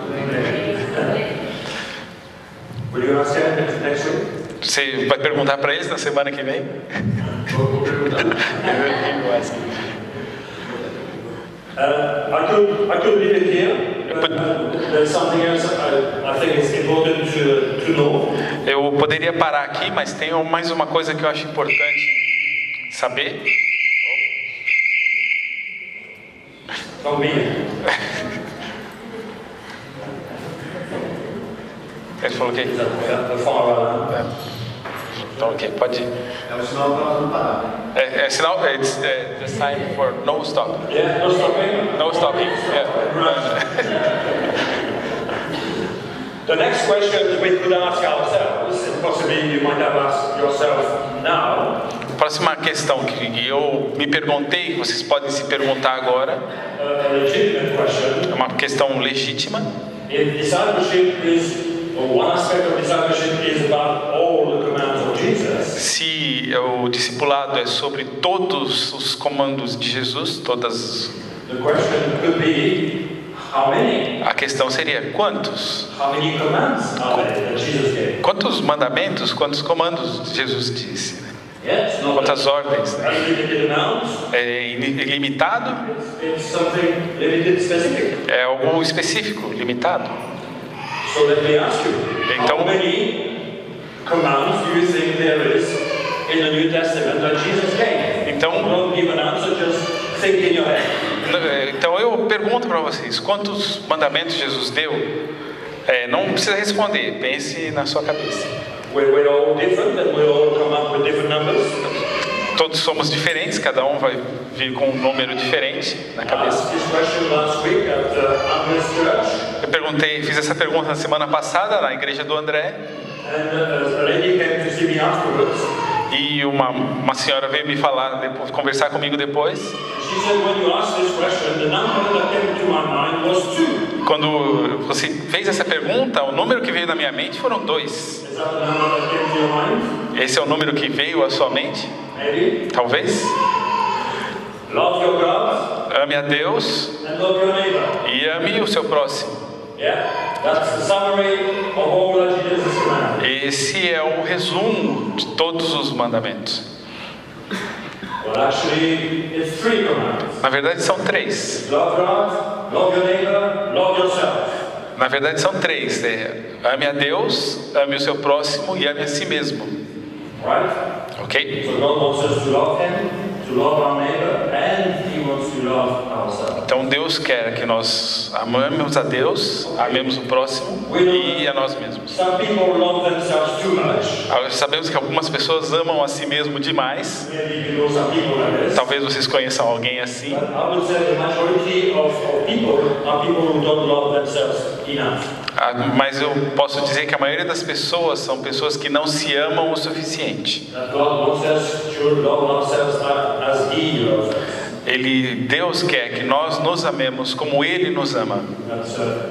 Speaker 1: Will you ask him next week?
Speaker 2: Você vai perguntar para eles na semana que vem?
Speaker 1: I could leave it here, but there's something else I think it's important to know.
Speaker 2: Eu poderia parar aqui, mas tem mais uma coisa que eu acho importante saber.
Speaker 1: From me.
Speaker 2: Ele falou que... Então, ok, pode ir.
Speaker 3: É o sinal para não parar.
Speaker 2: É sinal, it's the sign for no stop.
Speaker 1: Yeah, no stopping?
Speaker 2: No stopping, yeah.
Speaker 1: The next question we could ask ourselves, and possibly you might have asked yourself now,
Speaker 2: Próxima questão que eu me perguntei, vocês podem se perguntar agora,
Speaker 1: a legitimate question,
Speaker 2: é uma questão legítima.
Speaker 1: if discipleship is, or one aspect of discipleship is about all the commands of Jesus,
Speaker 2: Se o discipulado é sobre todos os comandos de Jesus, todas,
Speaker 1: the question could be, how many?
Speaker 2: a questão seria quantos?
Speaker 1: How many commands are there that Jesus gave?
Speaker 2: Quantos mandamentos, quantos comandos Jesus disse? Né?
Speaker 1: Yes, not
Speaker 2: Quantas ordens? Né?
Speaker 1: unlimited amounts,
Speaker 2: É ilimitado?
Speaker 1: it's something limited, specific.
Speaker 2: É algo específico, limitado.
Speaker 1: So let me ask you,
Speaker 2: Então-
Speaker 1: how many commands do you think there is in the New Testament that Jesus gave?
Speaker 2: Então-
Speaker 1: Don't give an answer, just think in your head.
Speaker 2: Então eu pergunto para vocês, quantos mandamentos Jesus deu? Não precisa responder, pense na sua cabeça.
Speaker 1: We're all different and we all come up with different numbers.
Speaker 2: Todos somos diferentes, cada um vai vir com um número diferente na
Speaker 1: I
Speaker 2: cabeça.
Speaker 1: asked this question last week at Andres Church,
Speaker 2: Fiz essa pergunta na semana passada na igreja do André,
Speaker 1: and a lady came to see me afterwards.
Speaker 2: e uma senhora veio me falar, conversar comigo depois.
Speaker 1: She said, when you asked this question, the number that came to my mind was 2.
Speaker 2: Quando você fez essa pergunta, o número que veio na minha mente foram 2.
Speaker 1: Is that the number that came to your mind?
Speaker 2: Esse é o número que veio à sua mente?
Speaker 1: Maybe.
Speaker 2: Talvez.
Speaker 1: Love your God
Speaker 2: Ame a Deus
Speaker 1: and love your neighbor.
Speaker 2: e ame o seu próximo.
Speaker 1: Yeah, that's the summary of all that Jesus commanded.
Speaker 2: Esse é o resumo de todos os mandamentos.
Speaker 1: Well, actually, it's 3 commandments.
Speaker 2: Na verdade são 3.
Speaker 1: Love God, love your neighbor, love yourself.
Speaker 2: Na verdade são 3. Ame a Deus, ame o seu próximo e ame a si mesmo.
Speaker 1: Right?
Speaker 2: Ok?
Speaker 1: So God wants us to love Him, to love our neighbor, and He wants to love ourselves.
Speaker 2: Então Deus quer que nós amemos a Deus, amemos o próximo e a nós mesmos.
Speaker 1: Some people love themselves too much.
Speaker 2: Sabemos que algumas pessoas amam a si mesmo demais.
Speaker 1: Maybe you know some people like this.
Speaker 2: Talvez vocês conheçam alguém assim.
Speaker 1: But I would say the majority of people are people who don't love themselves enough.
Speaker 2: Mas eu posso dizer que a maioria das pessoas são pessoas que não se amam o suficiente.
Speaker 1: That God wants us to love ourselves as He loves us.
Speaker 2: Deus quer que nós nos amemos como Ele nos ama.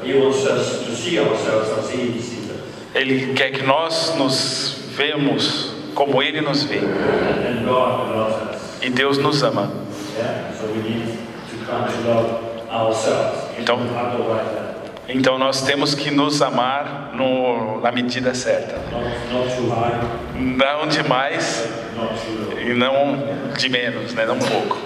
Speaker 1: He wants us to see ourselves as He sees us.
Speaker 2: Ele quer que nós nos vemos como Ele nos vê.
Speaker 1: And God loves us.
Speaker 2: E Deus nos ama.
Speaker 1: Yeah? So we need to come to love ourselves.
Speaker 2: Então- Então nós temos que nos amar na medida certa.
Speaker 1: Not too high,
Speaker 2: Não demais
Speaker 1: not too low.
Speaker 2: e não de menos, né? Não pouco.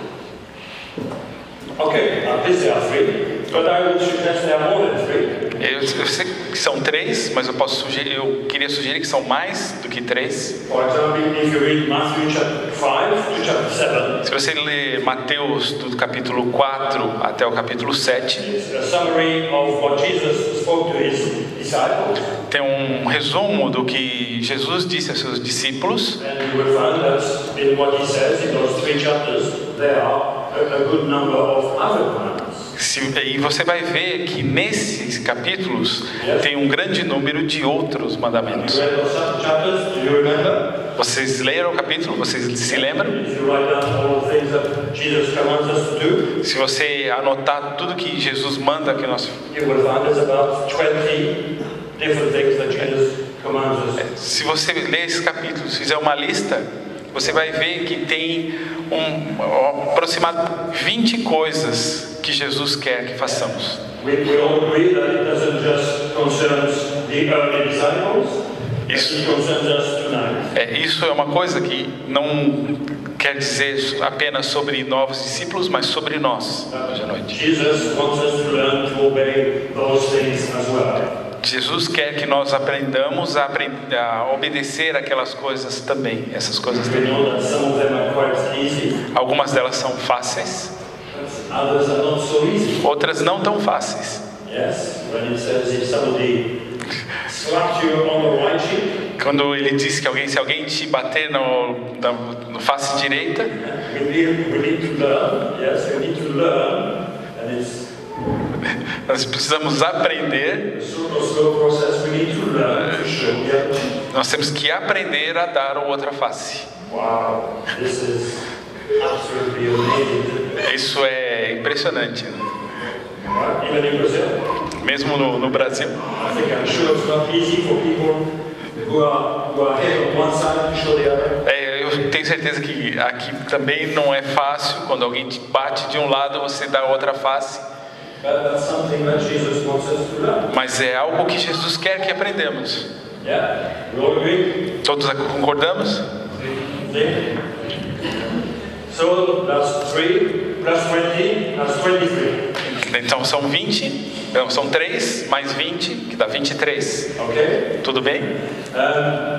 Speaker 1: Okay, these are 3. But I would suggest there are more than 3.
Speaker 2: Eu sei que são 3, mas eu queria sugerir que são mais do que 3.
Speaker 1: For example, if you read Matthew chapter 5 to chapter 7,
Speaker 2: Se você ler Mateus do capítulo 4 até o capítulo 7,
Speaker 1: it's a summary of what Jesus spoke to his disciples.
Speaker 2: tem um resumo do que Jesus disse aos seus discípulos.
Speaker 1: And you will find that in what he says in those 3 chapters, there are a good number of other commandments.
Speaker 2: E você vai ver que nesses capítulos tem um grande número de outros mandamentos.
Speaker 1: You read those chapters? Do you remember?
Speaker 2: Vocês leram o capítulo? Vocês se lembram?
Speaker 1: If you write down all the things that Jesus commands us to do,
Speaker 2: Se você anotar tudo que Jesus manda que nós,
Speaker 1: you will find there's about 20 different things that Jesus commands us.
Speaker 2: se você ler esses capítulos, fizer uma lista, você vai ver que tem aproximadamente 20 coisas que Jesus quer que façamos.
Speaker 1: We all agree that it doesn't just concern the early disciples, it concerns us tonight.
Speaker 2: Isso é uma coisa que não quer dizer apenas sobre novos discípulos, mas sobre nós hoje à noite.
Speaker 1: Jesus wants us to learn to obey those things as well.
Speaker 2: Jesus quer que nós aprendamos a obedecer aquelas coisas também, essas coisas
Speaker 1: We
Speaker 2: também.
Speaker 1: know that some of them are quite easy,
Speaker 2: Algumas delas são fáceis,
Speaker 1: others are not so easy.
Speaker 2: outras não tão fáceis.
Speaker 1: Yes, when it says if somebody slapped you on the right cheek,
Speaker 2: Quando ele diz que se alguém te bater no face direita,
Speaker 1: we need to learn. Yes, we need to learn, and it's
Speaker 2: nós precisamos aprender,
Speaker 1: a slow process. We need to learn to show the other cheek.
Speaker 2: nós temos que aprender a dar a outra face.
Speaker 1: Wow, this is absolutely amazing.
Speaker 2: Isso é impressionante, né?
Speaker 1: Right? Even in Brazil,
Speaker 2: Mesmo no Brasil.
Speaker 1: I think I'm sure it's not easy for people who are here on one side to show the other.
Speaker 2: Eu tenho certeza que aqui também não é fácil, quando alguém te bate de um lado, você dá a outra face.
Speaker 1: But that's something that Jesus wants us to learn.
Speaker 2: Mas é algo que Jesus quer que aprendamos.
Speaker 1: Yeah, we all agree.
Speaker 2: Todos concordamos?
Speaker 1: See? So that's 3 plus 20, that's 23.
Speaker 2: Então são 20, são 3 mais 20, que dá 23.
Speaker 1: Okay?
Speaker 2: Tudo bem?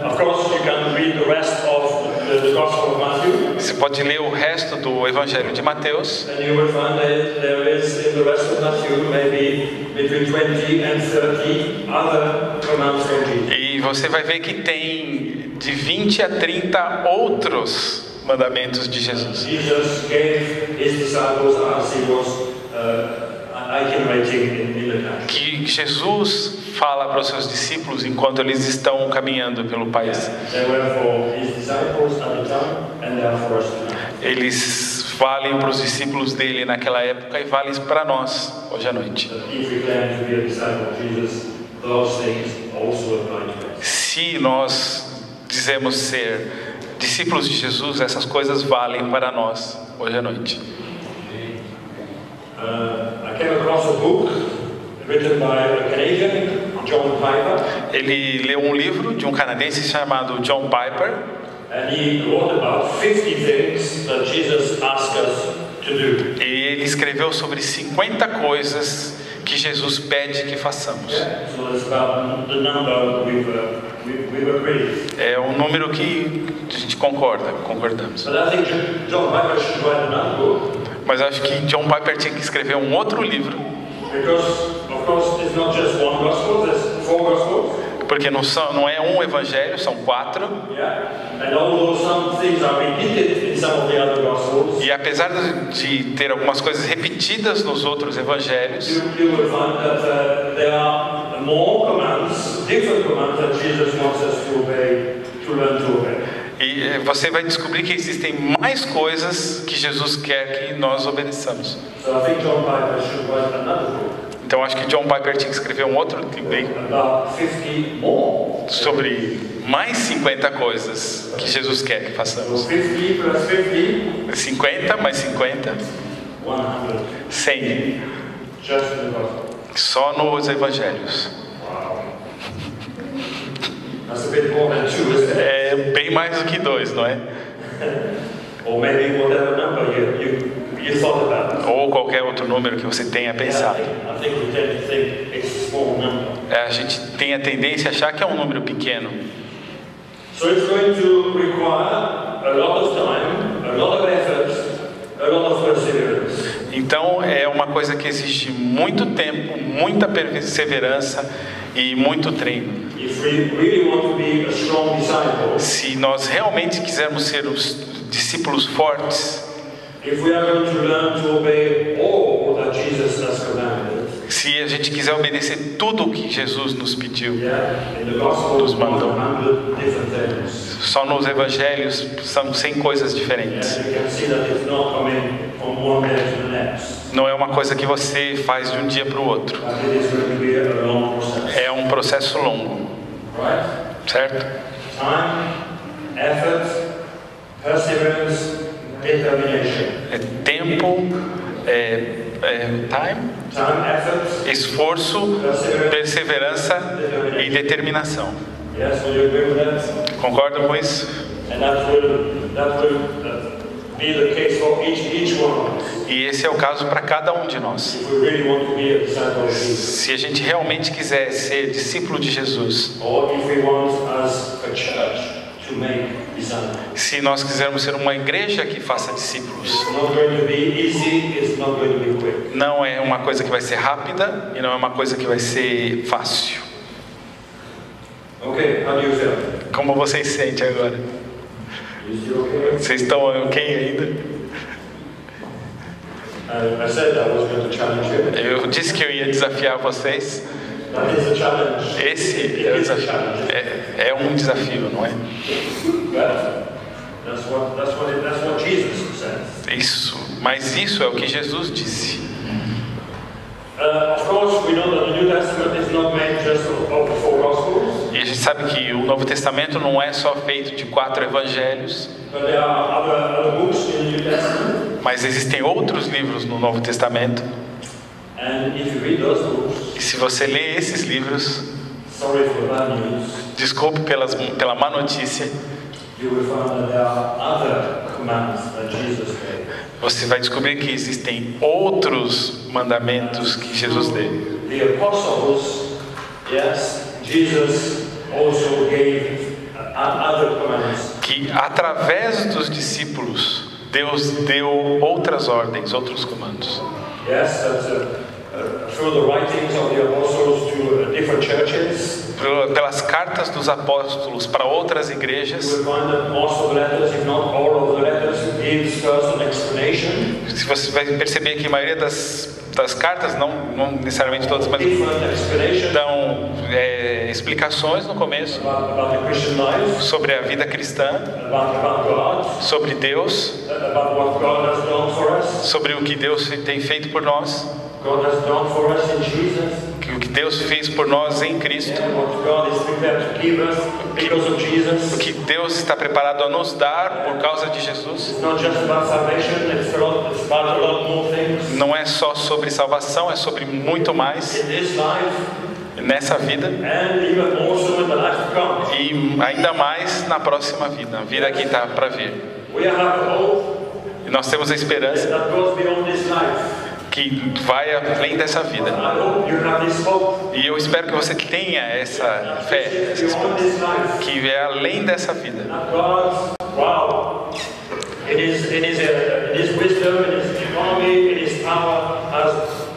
Speaker 1: Of course, you can read the rest of the Gospel of Matthew,
Speaker 2: Você pode ler o resto do Evangelho de Mateus.
Speaker 1: and you will find that there is in the rest of Matthew maybe between 20 and 30 other commands from Jesus.
Speaker 2: E você vai ver que tem de 20 a 30 outros mandamentos de Jesus.
Speaker 1: Jesus gave his disciples as he was itinerating in the country.
Speaker 2: Que Jesus fala para os seus discípulos enquanto eles estão caminhando pelo país.
Speaker 1: They were for his disciples at the time, and they are for us tonight.
Speaker 2: Eles valem para os discípulos dele naquela época e valem para nós hoje à noite.
Speaker 1: That if we claim to be a disciple of Jesus, those things also apply to us.
Speaker 2: Se nós dizemos ser discípulos de Jesus, essas coisas valem para nós hoje à noite.
Speaker 1: I came across a book written by a Canadian, John Piper,
Speaker 2: Ele leu um livro de um canadense chamado John Piper.
Speaker 1: and he wrote about 50 things that Jesus asked us to do.
Speaker 2: E ele escreveu sobre 50 coisas que Jesus pede que façamos.
Speaker 1: So that's about the number we've agreed.
Speaker 2: É um número que a gente concordamos.
Speaker 1: But I think John Piper should write another book,
Speaker 2: Mas acho que John Piper tinha que escrever um outro livro,
Speaker 1: because of course it's not just one gospel, there's 4 gospels.
Speaker 2: porque não é um evangelho, são 4.
Speaker 1: Yeah. And although some things are repeated in some of the other gospels,
Speaker 2: E apesar de ter algumas coisas repetidas nos outros evangelhos,
Speaker 1: you will find that there are more commands, different commands that Jesus wants us to obey, to learn to obey.
Speaker 2: e você vai descobrir que existem mais coisas que Jesus quer que nós obedeçamos.
Speaker 1: So I think John Piper should write another book
Speaker 2: Então acho que John Piper tinha que escrever um outro livro
Speaker 1: about 50 more.
Speaker 2: sobre mais 50 coisas que Jesus quer que
Speaker 1: So
Speaker 2: façamos.
Speaker 1: 50 plus 50,
Speaker 2: 50 mais 50,
Speaker 1: 100.
Speaker 2: 100.
Speaker 1: Just in the gospel.
Speaker 2: Só nos evangelhos.
Speaker 1: Wow. That's a bit more than 2, isn't it?
Speaker 2: É bem mais do que 2, não é?
Speaker 1: or maybe whatever number you thought about.
Speaker 2: Ou qualquer outro número que você tenha pensado.
Speaker 1: I think we tend to think it's a small number.
Speaker 2: A gente tem a tendência a achar que é um número pequeno.
Speaker 1: So it's going to require a lot of time, a lot of effort, a lot of perseverance.
Speaker 2: Então é uma coisa que exige muito tempo, muita perseverança e muito treino.
Speaker 1: If we really want to be a strong disciple,
Speaker 2: Se nós realmente quisermos ser os discípulos fortes,
Speaker 1: if we are going to learn to obey all that Jesus has commanded,
Speaker 2: se a gente quiser obedecer tudo o que Jesus nos pediu,
Speaker 1: in the Gospel,
Speaker 2: Nos mandou.
Speaker 1: 100 different things.
Speaker 2: só nos evangelhos são 100 coisas diferentes.
Speaker 1: You can see that it's not coming from one day to the next,
Speaker 2: Não é uma coisa que você faz de um dia para o outro.
Speaker 1: but it is going to be a long process.
Speaker 2: É um processo longo,
Speaker 1: Right?
Speaker 2: certo?
Speaker 1: Time, effort, perseverance, determination.
Speaker 2: É tempo, time,
Speaker 1: Time, effort,
Speaker 2: esforço, perseverança e determinação.
Speaker 1: yes, will you agree with that?
Speaker 2: Concorda com isso?
Speaker 1: And that will be the case for each one of us.
Speaker 2: E esse é o caso para cada um de nós.
Speaker 1: If we really want to be a disciple of Jesus,
Speaker 2: Se a gente realmente quiser ser discípulo de Jesus,
Speaker 1: or if we want as a church to make disciples.
Speaker 2: se nós quisermos ser uma igreja que faça discípulos,
Speaker 1: It's not going to be easy, it's not going to be quick.
Speaker 2: não é uma coisa que vai ser rápida e não é uma coisa que vai ser fácil.
Speaker 1: Okay, how do you feel?
Speaker 2: Como vocês sentem agora?
Speaker 1: You still okay?
Speaker 2: Vocês estão ok ainda?
Speaker 1: I said I was going to challenge you.
Speaker 2: Eu disse que eu ia desafiar vocês.
Speaker 1: That is a challenge.
Speaker 2: Esse
Speaker 1: It
Speaker 2: é, o
Speaker 1: is a
Speaker 2: desafio.
Speaker 1: challenge.
Speaker 2: É um desafio, não é?
Speaker 1: But that's what Jesus says.
Speaker 2: Isso, mas isso é o que Jesus disse.
Speaker 1: Of course, we know that the New Testament is not made just of the 4 Gospels,
Speaker 2: E a gente sabe que o Novo Testamento não é só feito de 4 evangelhos,
Speaker 1: but there are other books in the New Testament.
Speaker 2: mas existem outros livros no Novo Testamento.
Speaker 1: And if you read those books,
Speaker 2: E se você lê esses livros,
Speaker 1: sorry for the bad news,
Speaker 2: desculpe pela má notícia,
Speaker 1: you will find that there are other commands that Jesus gave.
Speaker 2: você vai descobrir que existem outros mandamentos que Jesus deu.
Speaker 1: The apostles, yes, Jesus also gave other commands.
Speaker 2: Que através dos discípulos, Deus deu outras ordens, outros comandos.
Speaker 1: Yes, that's through the writings of the apostles to different churches.
Speaker 2: Pelas cartas dos apóstolos para outras
Speaker 1: You
Speaker 2: igrejas.
Speaker 1: will find that most of the letters, if not all of the letters, gives first an explanation.
Speaker 2: Se você vai perceber que a maioria das cartas, não necessariamente todas, mas
Speaker 1: Different explanation
Speaker 2: dão explicações no começo
Speaker 1: about the Christian life,
Speaker 2: sobre a vida cristã,
Speaker 1: about God,
Speaker 2: sobre Deus,
Speaker 1: about what God has done for us,
Speaker 2: sobre o que Deus tem feito por nós,
Speaker 1: God has done for us in Jesus,
Speaker 2: o que Deus fez por nós em Cristo,
Speaker 1: and what God is prepared to give us because of
Speaker 2: o
Speaker 1: Jesus.
Speaker 2: que Deus está preparado a nos dar por causa de Jesus.
Speaker 1: It's not just about salvation, it's about a lot more things.
Speaker 2: Não é só sobre salvação, é sobre muito mais
Speaker 1: In this life,
Speaker 2: nessa vida
Speaker 1: and even more so in the life to come.
Speaker 2: e ainda mais na próxima vida, a vida que está para vir.
Speaker 1: We have hope
Speaker 2: E nós temos a esperança
Speaker 1: that goes beyond this life.
Speaker 2: que vai além dessa vida.
Speaker 1: I hope you have this hope
Speaker 2: E eu espero que você tenha essa fé, essa
Speaker 1: beyond
Speaker 2: esperança,
Speaker 1: this life.
Speaker 2: que é além dessa vida.
Speaker 1: That God, wow, in His wisdom, in His economy, in His power, has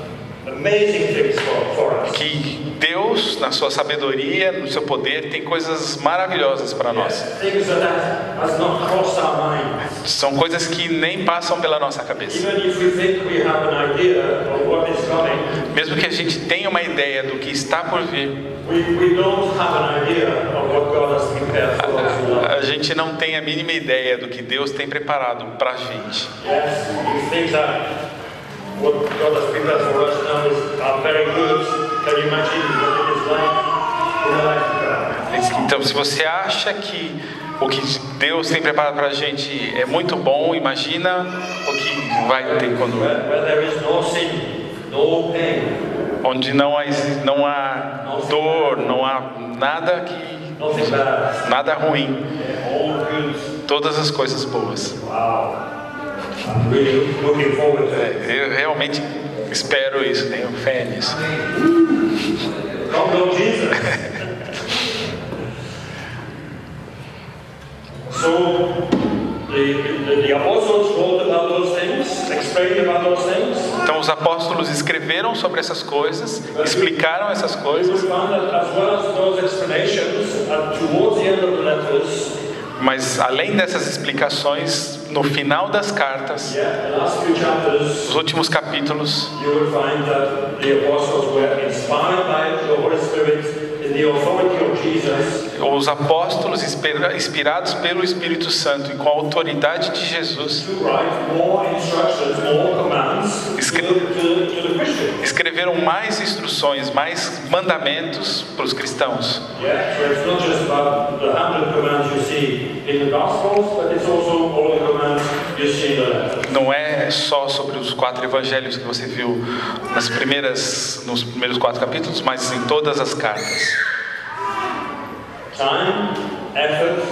Speaker 1: amazing things for us.
Speaker 2: Que Deus, na sua sabedoria, no seu poder, tem coisas maravilhosas para nós.
Speaker 1: Things that has not crossed our minds.
Speaker 2: São coisas que nem passam pela nossa cabeça.
Speaker 1: Even if we think we have an idea of what is coming,
Speaker 2: Mesmo que a gente tenha uma ideia do que está por vir,
Speaker 1: we don't have an idea of what God has prepared for us in life.
Speaker 2: a gente não tem a mínima ideia do que Deus tem preparado para a gente.
Speaker 1: Yes, you think that what God has prepared for us now are very good. Can you imagine what it is like in the life to come?
Speaker 2: Então, se você acha que o que Deus tem preparado para a gente é muito bom, imagina o que vai ter quando
Speaker 1: Where there is no sin, no pain,
Speaker 2: onde não há dor, não há nada
Speaker 1: nothing bad,
Speaker 2: nada ruim,
Speaker 1: all good.
Speaker 2: todas as coisas boas.
Speaker 1: Wow. I'm really looking forward to it.
Speaker 2: Eu realmente espero isso, tenho fé nisso.
Speaker 1: Come, Lord Jesus. So, the apostles wrote about those things, explained about those things.
Speaker 2: Então os apóstolos escreveram sobre essas coisas, explicaram essas coisas,
Speaker 1: We found that as well as those explanations, towards the end of the letters,
Speaker 2: mas além dessas explicações, no final das cartas,
Speaker 1: the last few chapters,
Speaker 2: os últimos capítulos,
Speaker 1: you will find that the apostles were inspired by the Holy Spirit in the authority of Jesus.
Speaker 2: os apóstolos inspirados pelo Espírito Santo e com a autoridade de Jesus,
Speaker 1: To write more instructions, more commands to the Christians.
Speaker 2: escreveram mais instruções, mais mandamentos para os cristãos.
Speaker 1: Yeah, so it's not just about the 100 commands you see in the Gospels, but it's also all the commands you see in the letters.
Speaker 2: Não é só sobre os 4 evangelhos que você viu nos primeiros 4 capítulos, mas em todas as cartas.
Speaker 1: Time, effort,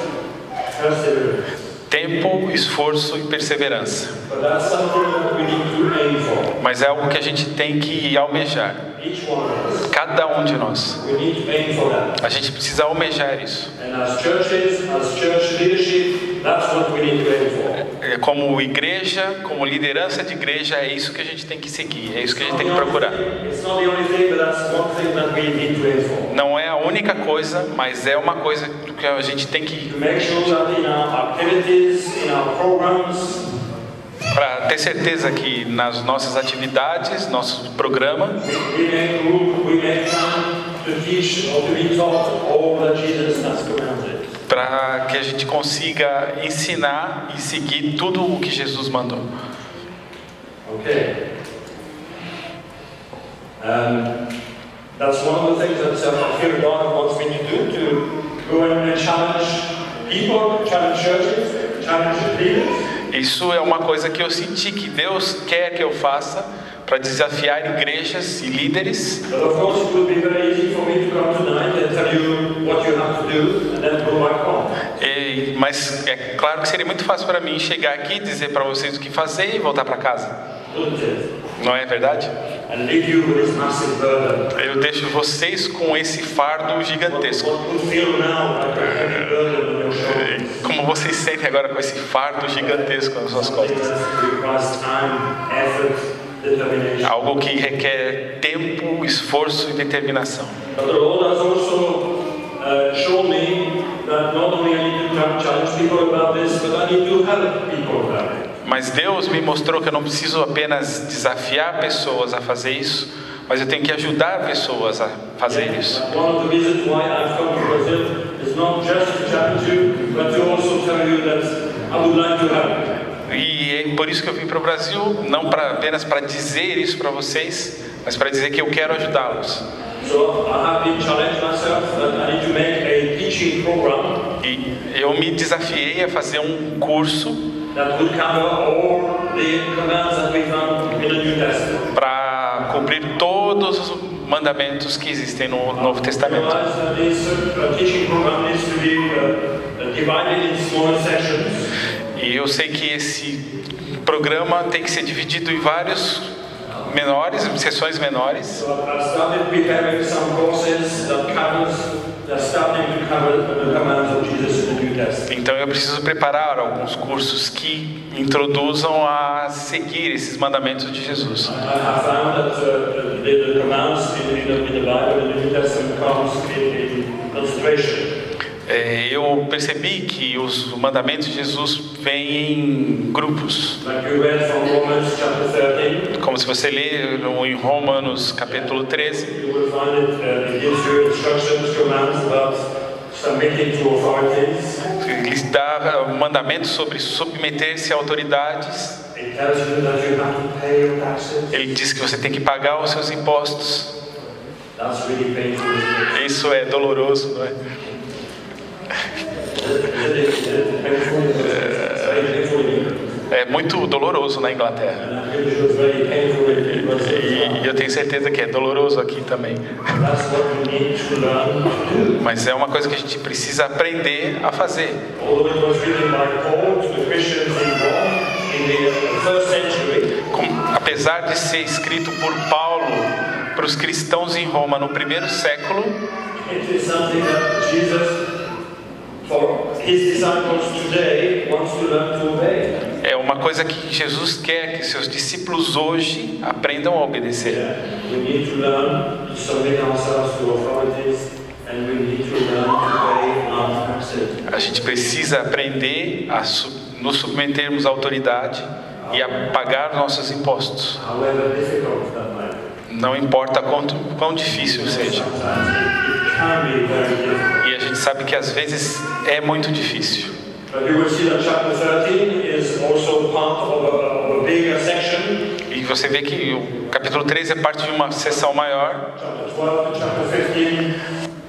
Speaker 1: perseverance.
Speaker 2: Tempo, esforço e perseverança.
Speaker 1: But that's something that we need to aim for.
Speaker 2: Mas é algo que a gente tem que almejar.
Speaker 1: Each one of us.
Speaker 2: Cada um de nós.
Speaker 1: We need to aim for that.
Speaker 2: A gente precisa almejar isso.
Speaker 1: And as churches, as church leadership, that's what we need to aim for.
Speaker 2: Como igreja, como liderança de igreja, é isso que a gente tem que seguir. É isso que a gente tem que procurar.
Speaker 1: It's not the only thing, but that's one thing that we need to aim for.
Speaker 2: Não é a única coisa, mas é uma coisa que a gente tem que...
Speaker 1: To make sure that in our activities, in our programs,
Speaker 2: Para ter certeza que nas nossas atividades, nosso programa,
Speaker 1: we make time to teach or to be taught all that Jesus has commanded.
Speaker 2: para que a gente consiga ensinar e seguir tudo o que Jesus mandou.
Speaker 1: Okay. That's one of the things that I feel God wants me to do, to go and challenge people, challenge churches, challenge leaders.
Speaker 2: Isso é uma coisa que eu senti que Deus quer que eu faça para desafiar igrejas e líderes.
Speaker 1: But of course it would be very easy for me to come tonight and tell you what you have to do and then go back home.
Speaker 2: Mas é claro que seria muito fácil para mim chegar aqui, dizer para vocês o que fazer e voltar para casa.
Speaker 1: Wouldn't it?
Speaker 2: Não é verdade?
Speaker 1: And leave you with this massive burden.
Speaker 2: Eu deixo vocês com esse fardo gigantesco.
Speaker 1: What you feel now like a heavy burden on your shoulders.
Speaker 2: Como vocês sentem agora com esse fardo gigantesco nas suas costas?
Speaker 1: Requires time, effort, determination.
Speaker 2: Algo que requer tempo, esforço e determinação.
Speaker 1: But the Lord has also shown me that not only I need to challenge people about this, but I need to help people about it.
Speaker 2: Mas Deus me mostrou que eu não preciso apenas desafiar pessoas a fazer isso, mas eu tenho que ajudar pessoas a fazer isso.
Speaker 1: One of the reasons why I've come to Brazil is not just to challenge you, but to also tell you that I would like to help.
Speaker 2: E é por isso que eu vim para o Brasil, não apenas para dizer isso para vocês, mas para dizer que eu quero ajudá-los.
Speaker 1: So I have been challenged myself that I need to make a teaching program.
Speaker 2: E eu me desafiei a fazer um curso
Speaker 1: That would cover all the commands that we found in the New Testament.
Speaker 2: para cobrir todos os mandamentos que existem no Novo Testamento.
Speaker 1: I realize that this teaching program needs to be divided in smaller sessions.
Speaker 2: E eu sei que esse programa tem que ser dividido em vários menores, sessões menores.
Speaker 1: So I've started preparing some courses that starting to cover the commands of Jesus in the New Testament.
Speaker 2: Então eu preciso preparar alguns cursos que introduzam a seguir esses mandamentos de Jesus.
Speaker 1: I have found that the commands in the Bible, in the New Testament, comes in illustration.
Speaker 2: Eu percebi que os mandamentos de Jesus vêm em grupos.
Speaker 1: Like you read from Romans chapter 13,
Speaker 2: Como se você ler em Romanos capítulo 13,
Speaker 1: you will find it gives you instructions, commands about submitting to authorities.
Speaker 2: ele dá mandamentos sobre submeter-se a autoridades.
Speaker 1: It tells you that you have to pay your taxes.
Speaker 2: Ele diz que você tem que pagar os seus impostos.
Speaker 1: That's really painful, isn't it?
Speaker 2: Isso é doloroso, não é?
Speaker 1: It's very painful. It's very painful in England.
Speaker 2: É muito doloroso na Inglaterra.
Speaker 1: can assure it's very painful in Brazil.
Speaker 2: E eu tenho certeza que é doloroso aqui também.
Speaker 1: That's what we need to learn to do.
Speaker 2: Mas é uma coisa que a gente precisa aprender a fazer.
Speaker 1: Although it was written by Paul to the Christians in Rome in the first century,
Speaker 2: Apesar de ser escrito por Paulo para os cristãos em Roma no primeiro século,
Speaker 1: it is something that Jesus, for his disciples today, wants to learn to obey.
Speaker 2: é uma coisa que Jesus quer que seus discípulos hoje aprendam a obedecer.
Speaker 1: We need to learn to submit ourselves to authorities, and we need to learn to obey our consent.
Speaker 2: A gente precisa aprender a nos submetermos à autoridade e a pagar nossos impostos.
Speaker 1: However difficult that might be.
Speaker 2: Não importa quão difícil seja.
Speaker 1: Sometimes it can be very difficult.
Speaker 2: E a gente sabe que às vezes é muito difícil.
Speaker 1: But you will see that chapter 13 is also part of a bigger section.
Speaker 2: E você vê que o capítulo 13 é parte de uma seção maior.
Speaker 1: Chapter 12 and chapter 15,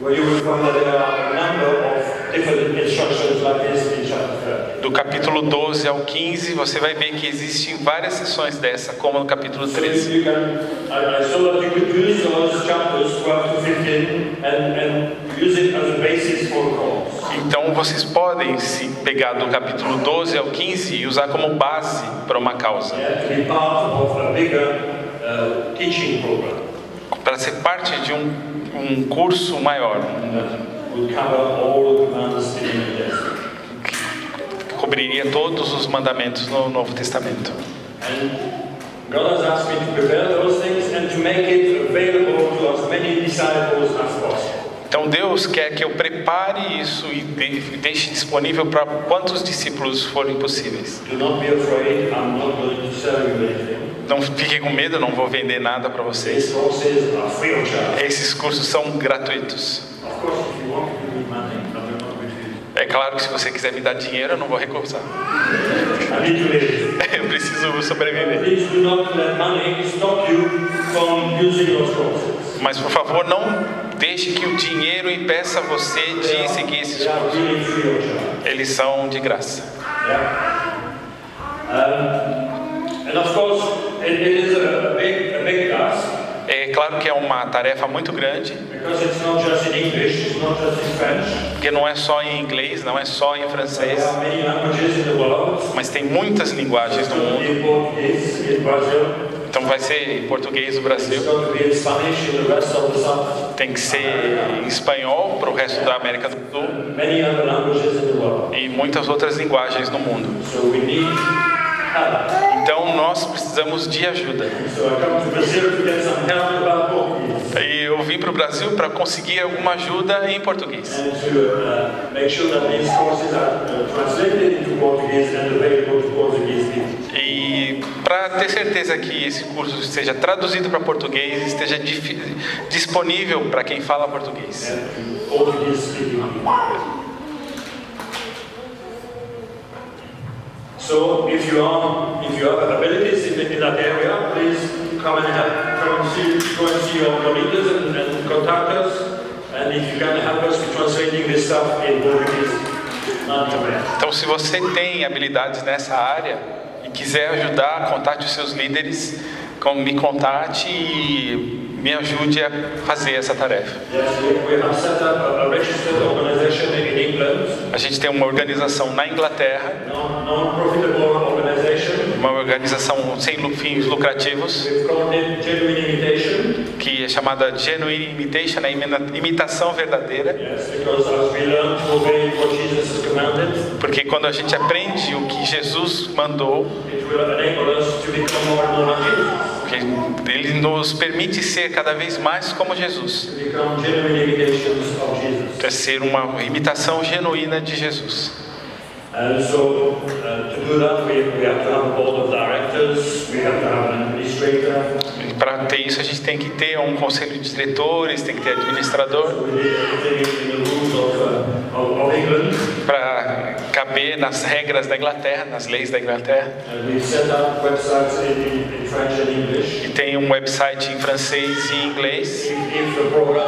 Speaker 1: where you will find that there are a number of different instructions like this in chapter 13.
Speaker 2: Do capítulo 12 ao 15, você vai ver que existem várias sessões dessa, como no capítulo
Speaker 1: So
Speaker 2: 13.
Speaker 1: you can, I saw that you could use those chapters 12 to 15 and use it as a basis for calls.
Speaker 2: Então vocês podem se pegar do capítulo 12 ao 15 e usar como base para uma causa,
Speaker 1: To be part of a bigger teaching program
Speaker 2: para ser parte de um curso maior,
Speaker 1: that would cover all the commands in the New Testament.
Speaker 2: que cobriria todos os mandamentos no Novo Testamento.
Speaker 1: And God has asked me to prepare those things and to make it available to as many disciples as possible.
Speaker 2: Então Deus quer que eu prepare isso e deixe disponível para quantos discípulos forem possíveis.
Speaker 1: Do not be afraid, I'm not going to sell you anything.
Speaker 2: Não fiquem com medo, eu não vou vender nada para vocês.
Speaker 1: These courses are free of charge.
Speaker 2: Esses cursos são gratuitos.
Speaker 1: Of course, if you want to give me money, I'm not going to.
Speaker 2: É claro que se você quiser me dar dinheiro, eu não vou recusar.
Speaker 1: I need to live.
Speaker 2: Eu preciso sobreviver.
Speaker 1: Please do not let money stop you from using those courses.
Speaker 2: Mas por favor, não deixe que o dinheiro impeça você de seguir esses
Speaker 1: They are
Speaker 2: cursos.
Speaker 1: really free of charge.
Speaker 2: Eles são de graça.
Speaker 1: Yeah. And of course, it is a big task
Speaker 2: É claro que é uma tarefa muito grande,
Speaker 1: because it's not just in English, it's not just in French.
Speaker 2: porque não é só em inglês, não é só em
Speaker 1: There
Speaker 2: francês,
Speaker 1: are many languages in the world.
Speaker 2: mas tem muitas linguagens
Speaker 1: It's
Speaker 2: no
Speaker 1: going to
Speaker 2: mundo.
Speaker 1: be Portuguese in Brazil.
Speaker 2: Então vai ser em português do
Speaker 1: It's
Speaker 2: Brasil,
Speaker 1: going to be in Spanish in the rest of the South.
Speaker 2: tem que ser em espanhol para o resto da América do Sul
Speaker 1: Many other languages in the world.
Speaker 2: e muitas outras linguagens no mundo.
Speaker 1: So we need help.
Speaker 2: Então nós precisamos de ajuda.
Speaker 1: So I come to Brazil to get some help about Portuguese
Speaker 2: E eu vim para o Brasil para conseguir alguma ajuda em português.
Speaker 1: and to make sure that these courses are translated into Portuguese and available to Portuguese people.
Speaker 2: E para ter certeza que esse curso seja traduzido para português, esteja disponível para quem fala português.
Speaker 1: And to Portuguese speaking people. So if you have abilities in that area, please come and go and see your leaders and contact us. And if you can help us with translating this stuff in Portuguese, not too bad.
Speaker 2: Então, se você tem habilidades nessa área e quiser ajudar, contate os seus líderes, me contate e me ajude a fazer essa tarefa.
Speaker 1: Yes, we have set up a registered organization in England,
Speaker 2: A gente tem uma organização na Inglaterra,
Speaker 1: non-profitable organization.
Speaker 2: uma organização sem fins lucrativos,
Speaker 1: We've called it Genuine Imitation.
Speaker 2: que é chamada Genuine Imitation, a imitação verdadeira,
Speaker 1: Yes, because as we learn to obey what Jesus has commanded,
Speaker 2: porque quando a gente aprende o que Jesus mandou,
Speaker 1: it will enable us to become more and more like Jesus.
Speaker 2: porque Ele nos permite ser cada vez mais como Jesus,
Speaker 1: To become genuine imitations of Jesus.
Speaker 2: é ser uma imitação genuína de Jesus.
Speaker 1: And so, to do that, we have to have a board of directors, we have to have an administrator,
Speaker 2: E para ter isso a gente tem que ter um conselho de diretores, tem que ter administrador,
Speaker 1: we need everything in the rules of England.
Speaker 2: para caber nas regras da Inglaterra, nas leis da Inglaterra.
Speaker 1: And we've set up websites in French and English.
Speaker 2: E tem um website em francês e em inglês.
Speaker 1: If the program,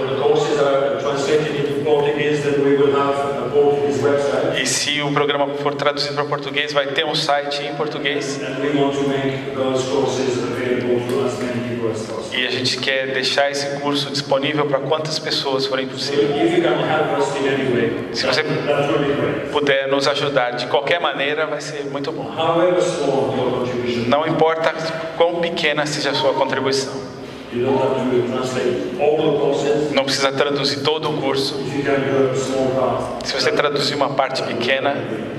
Speaker 1: the courses are translated into Portuguese, then we will have a Portuguese website.
Speaker 2: E E se o programa for traduzido para português, vai ter um site em português.
Speaker 1: And we want to make those courses available to as many people as possible.
Speaker 2: E a gente quer deixar esse curso disponível para quantas pessoas forem possível.
Speaker 1: If you can help us in any way,
Speaker 2: Se você
Speaker 1: that would be great.
Speaker 2: puder nos ajudar de qualquer maneira, vai ser muito bom.
Speaker 1: However small your contribution,
Speaker 2: Não importa quão pequena seja a sua contribuição.
Speaker 1: you don't have to translate all the courses.
Speaker 2: Não precisa traduzir todo o curso.
Speaker 1: If you can do a small part.
Speaker 2: Se você traduzir uma parte pequena,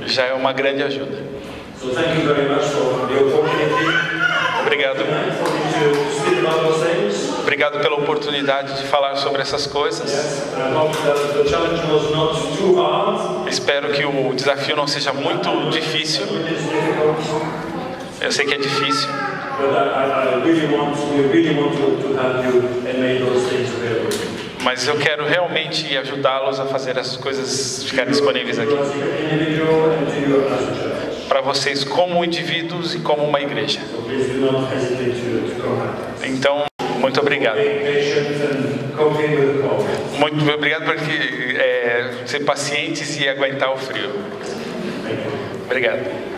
Speaker 2: já é uma grande ajuda.
Speaker 1: So thank you very much for the opportunity
Speaker 2: Obrigado.
Speaker 1: for me to speak about those things.
Speaker 2: Obrigado pela oportunidade de falar sobre essas coisas.
Speaker 1: Yes, I hope that the challenge was not too hard.
Speaker 2: Espero que o desafio não seja muito difícil.
Speaker 1: It is difficult,
Speaker 2: Eu sei que é difícil,
Speaker 1: but we really want to help you and make those things available.
Speaker 2: mas eu quero realmente ajudá-los a fazer essas coisas ficarem disponíveis aqui.
Speaker 1: You as an individual and to you as a church.
Speaker 2: Para vocês como indivíduos e como uma igreja.
Speaker 1: So please do not hesitate to contact us.
Speaker 2: Então, muito obrigado.
Speaker 1: Be patient and coping with the COVID.
Speaker 2: Muito obrigado por ser pacientes e aguentar o frio.
Speaker 1: Thank you.
Speaker 2: Obrigado.